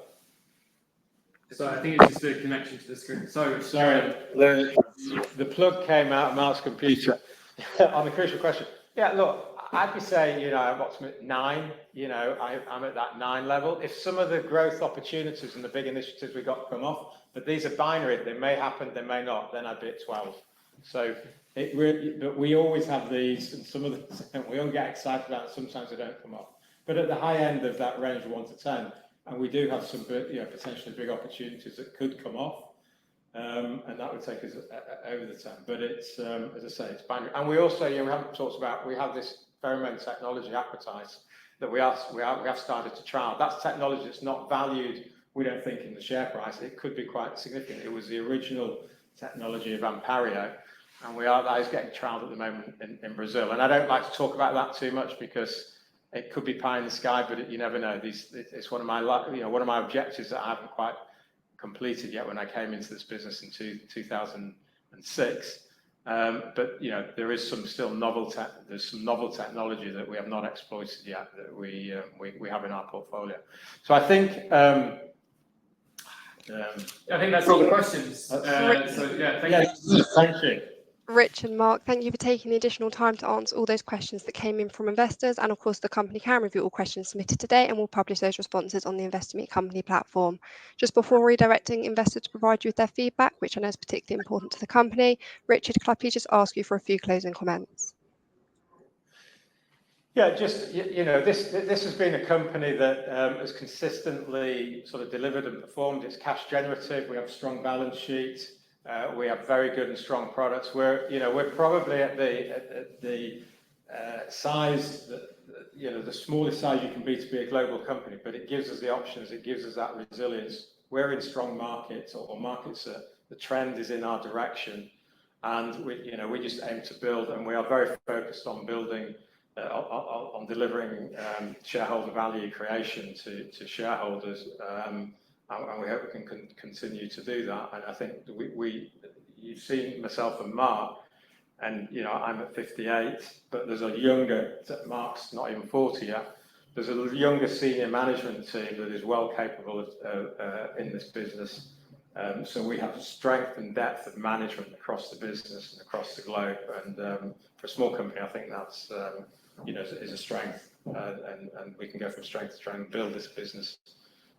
So I think it's just the connection to the screen. Sorry. The plug came out of Mark's computer on the crucial question. Yeah, look, I'd be saying, I'm optimistic 9. I'm at that 9 level. If some of the growth opportunities and the big initiatives we got come off, but these are binary, they may happen, they may not, then I'd be at 12. So but we always have these, and some of them we all get excited about, and sometimes they don't come off. But at the high end of that range of 1 to 10, and we do have some potentially big opportunities that could come off, and that would take us over the 10. But it's, as I say, it's binary. And we also, we haven't talked about, we have this pheromone technology appetite that we have started to trial. That's technology that's not valued, we don't think, in the share price. It could be quite significant. It was the original technology of ANPARIO, and that is getting trialed at the moment in Brazil. And I don't like to talk about that too much because it could be pie in the sky, but you never know. It's one of my objectives that I haven't quite completed yet when I came into this business in 2006. But there is some novel technology that we have not exploited yet that we have in our portfolio. So I think that's all the questions. Thank you. Rich and Mark, thank you for taking the additional time to answer all those questions that came in from investors. And of course, the company can review all questions submitted today, and we'll publish those responses on the Investor Meet Company platform. Just before redirecting investors to provide you with their feedback, which I know is particularly important to the company, Richard, could I please just ask you for a few closing comments? Yeah, just, this has been a company that has consistently sort of delivered and performed. It's cash generative. We have a strong balance sheet. We have very good and strong products. We're probably at the size that, the smallest size you can be to be a global company, but it gives us the options. It gives us that resilience. We're in strong markets or markets that the trend is in our direction, and we just aim to build, and we are very focused on building, on delivering shareholder value creation to shareholders. And we hope we can continue to do that. And I think you've seen myself and Mark, and I'm at 58, but there's a younger, Mark's not even 40 yet. There's a younger senior management team that is well capable of in this business. So we have strength and depth of management across the business and across the globe. And for a small company, I think that's is a strength. and we can go from strength to strength and build this business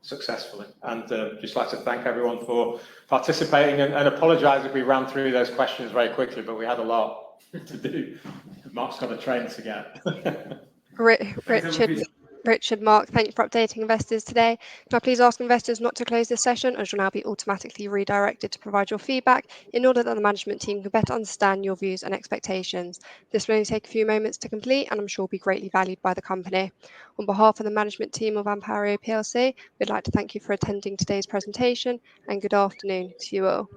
successfully. And just like to thank everyone for participating and apologise if we ran through those questions very quickly, but we had a lot to do. Mark's got a train to get. Richard, Mark, thank you for updating investors today. Can I please ask investors not to close this session, as you'll now be automatically redirected to provide your feedback in order that the management team can better understand your views and expectations. This will only take a few moments to complete, and I'm sure will be greatly valued by the company. On behalf of the management team of ANPARIO PLC, we'd like to thank you for attending today's presentation, and good afternoon to you all.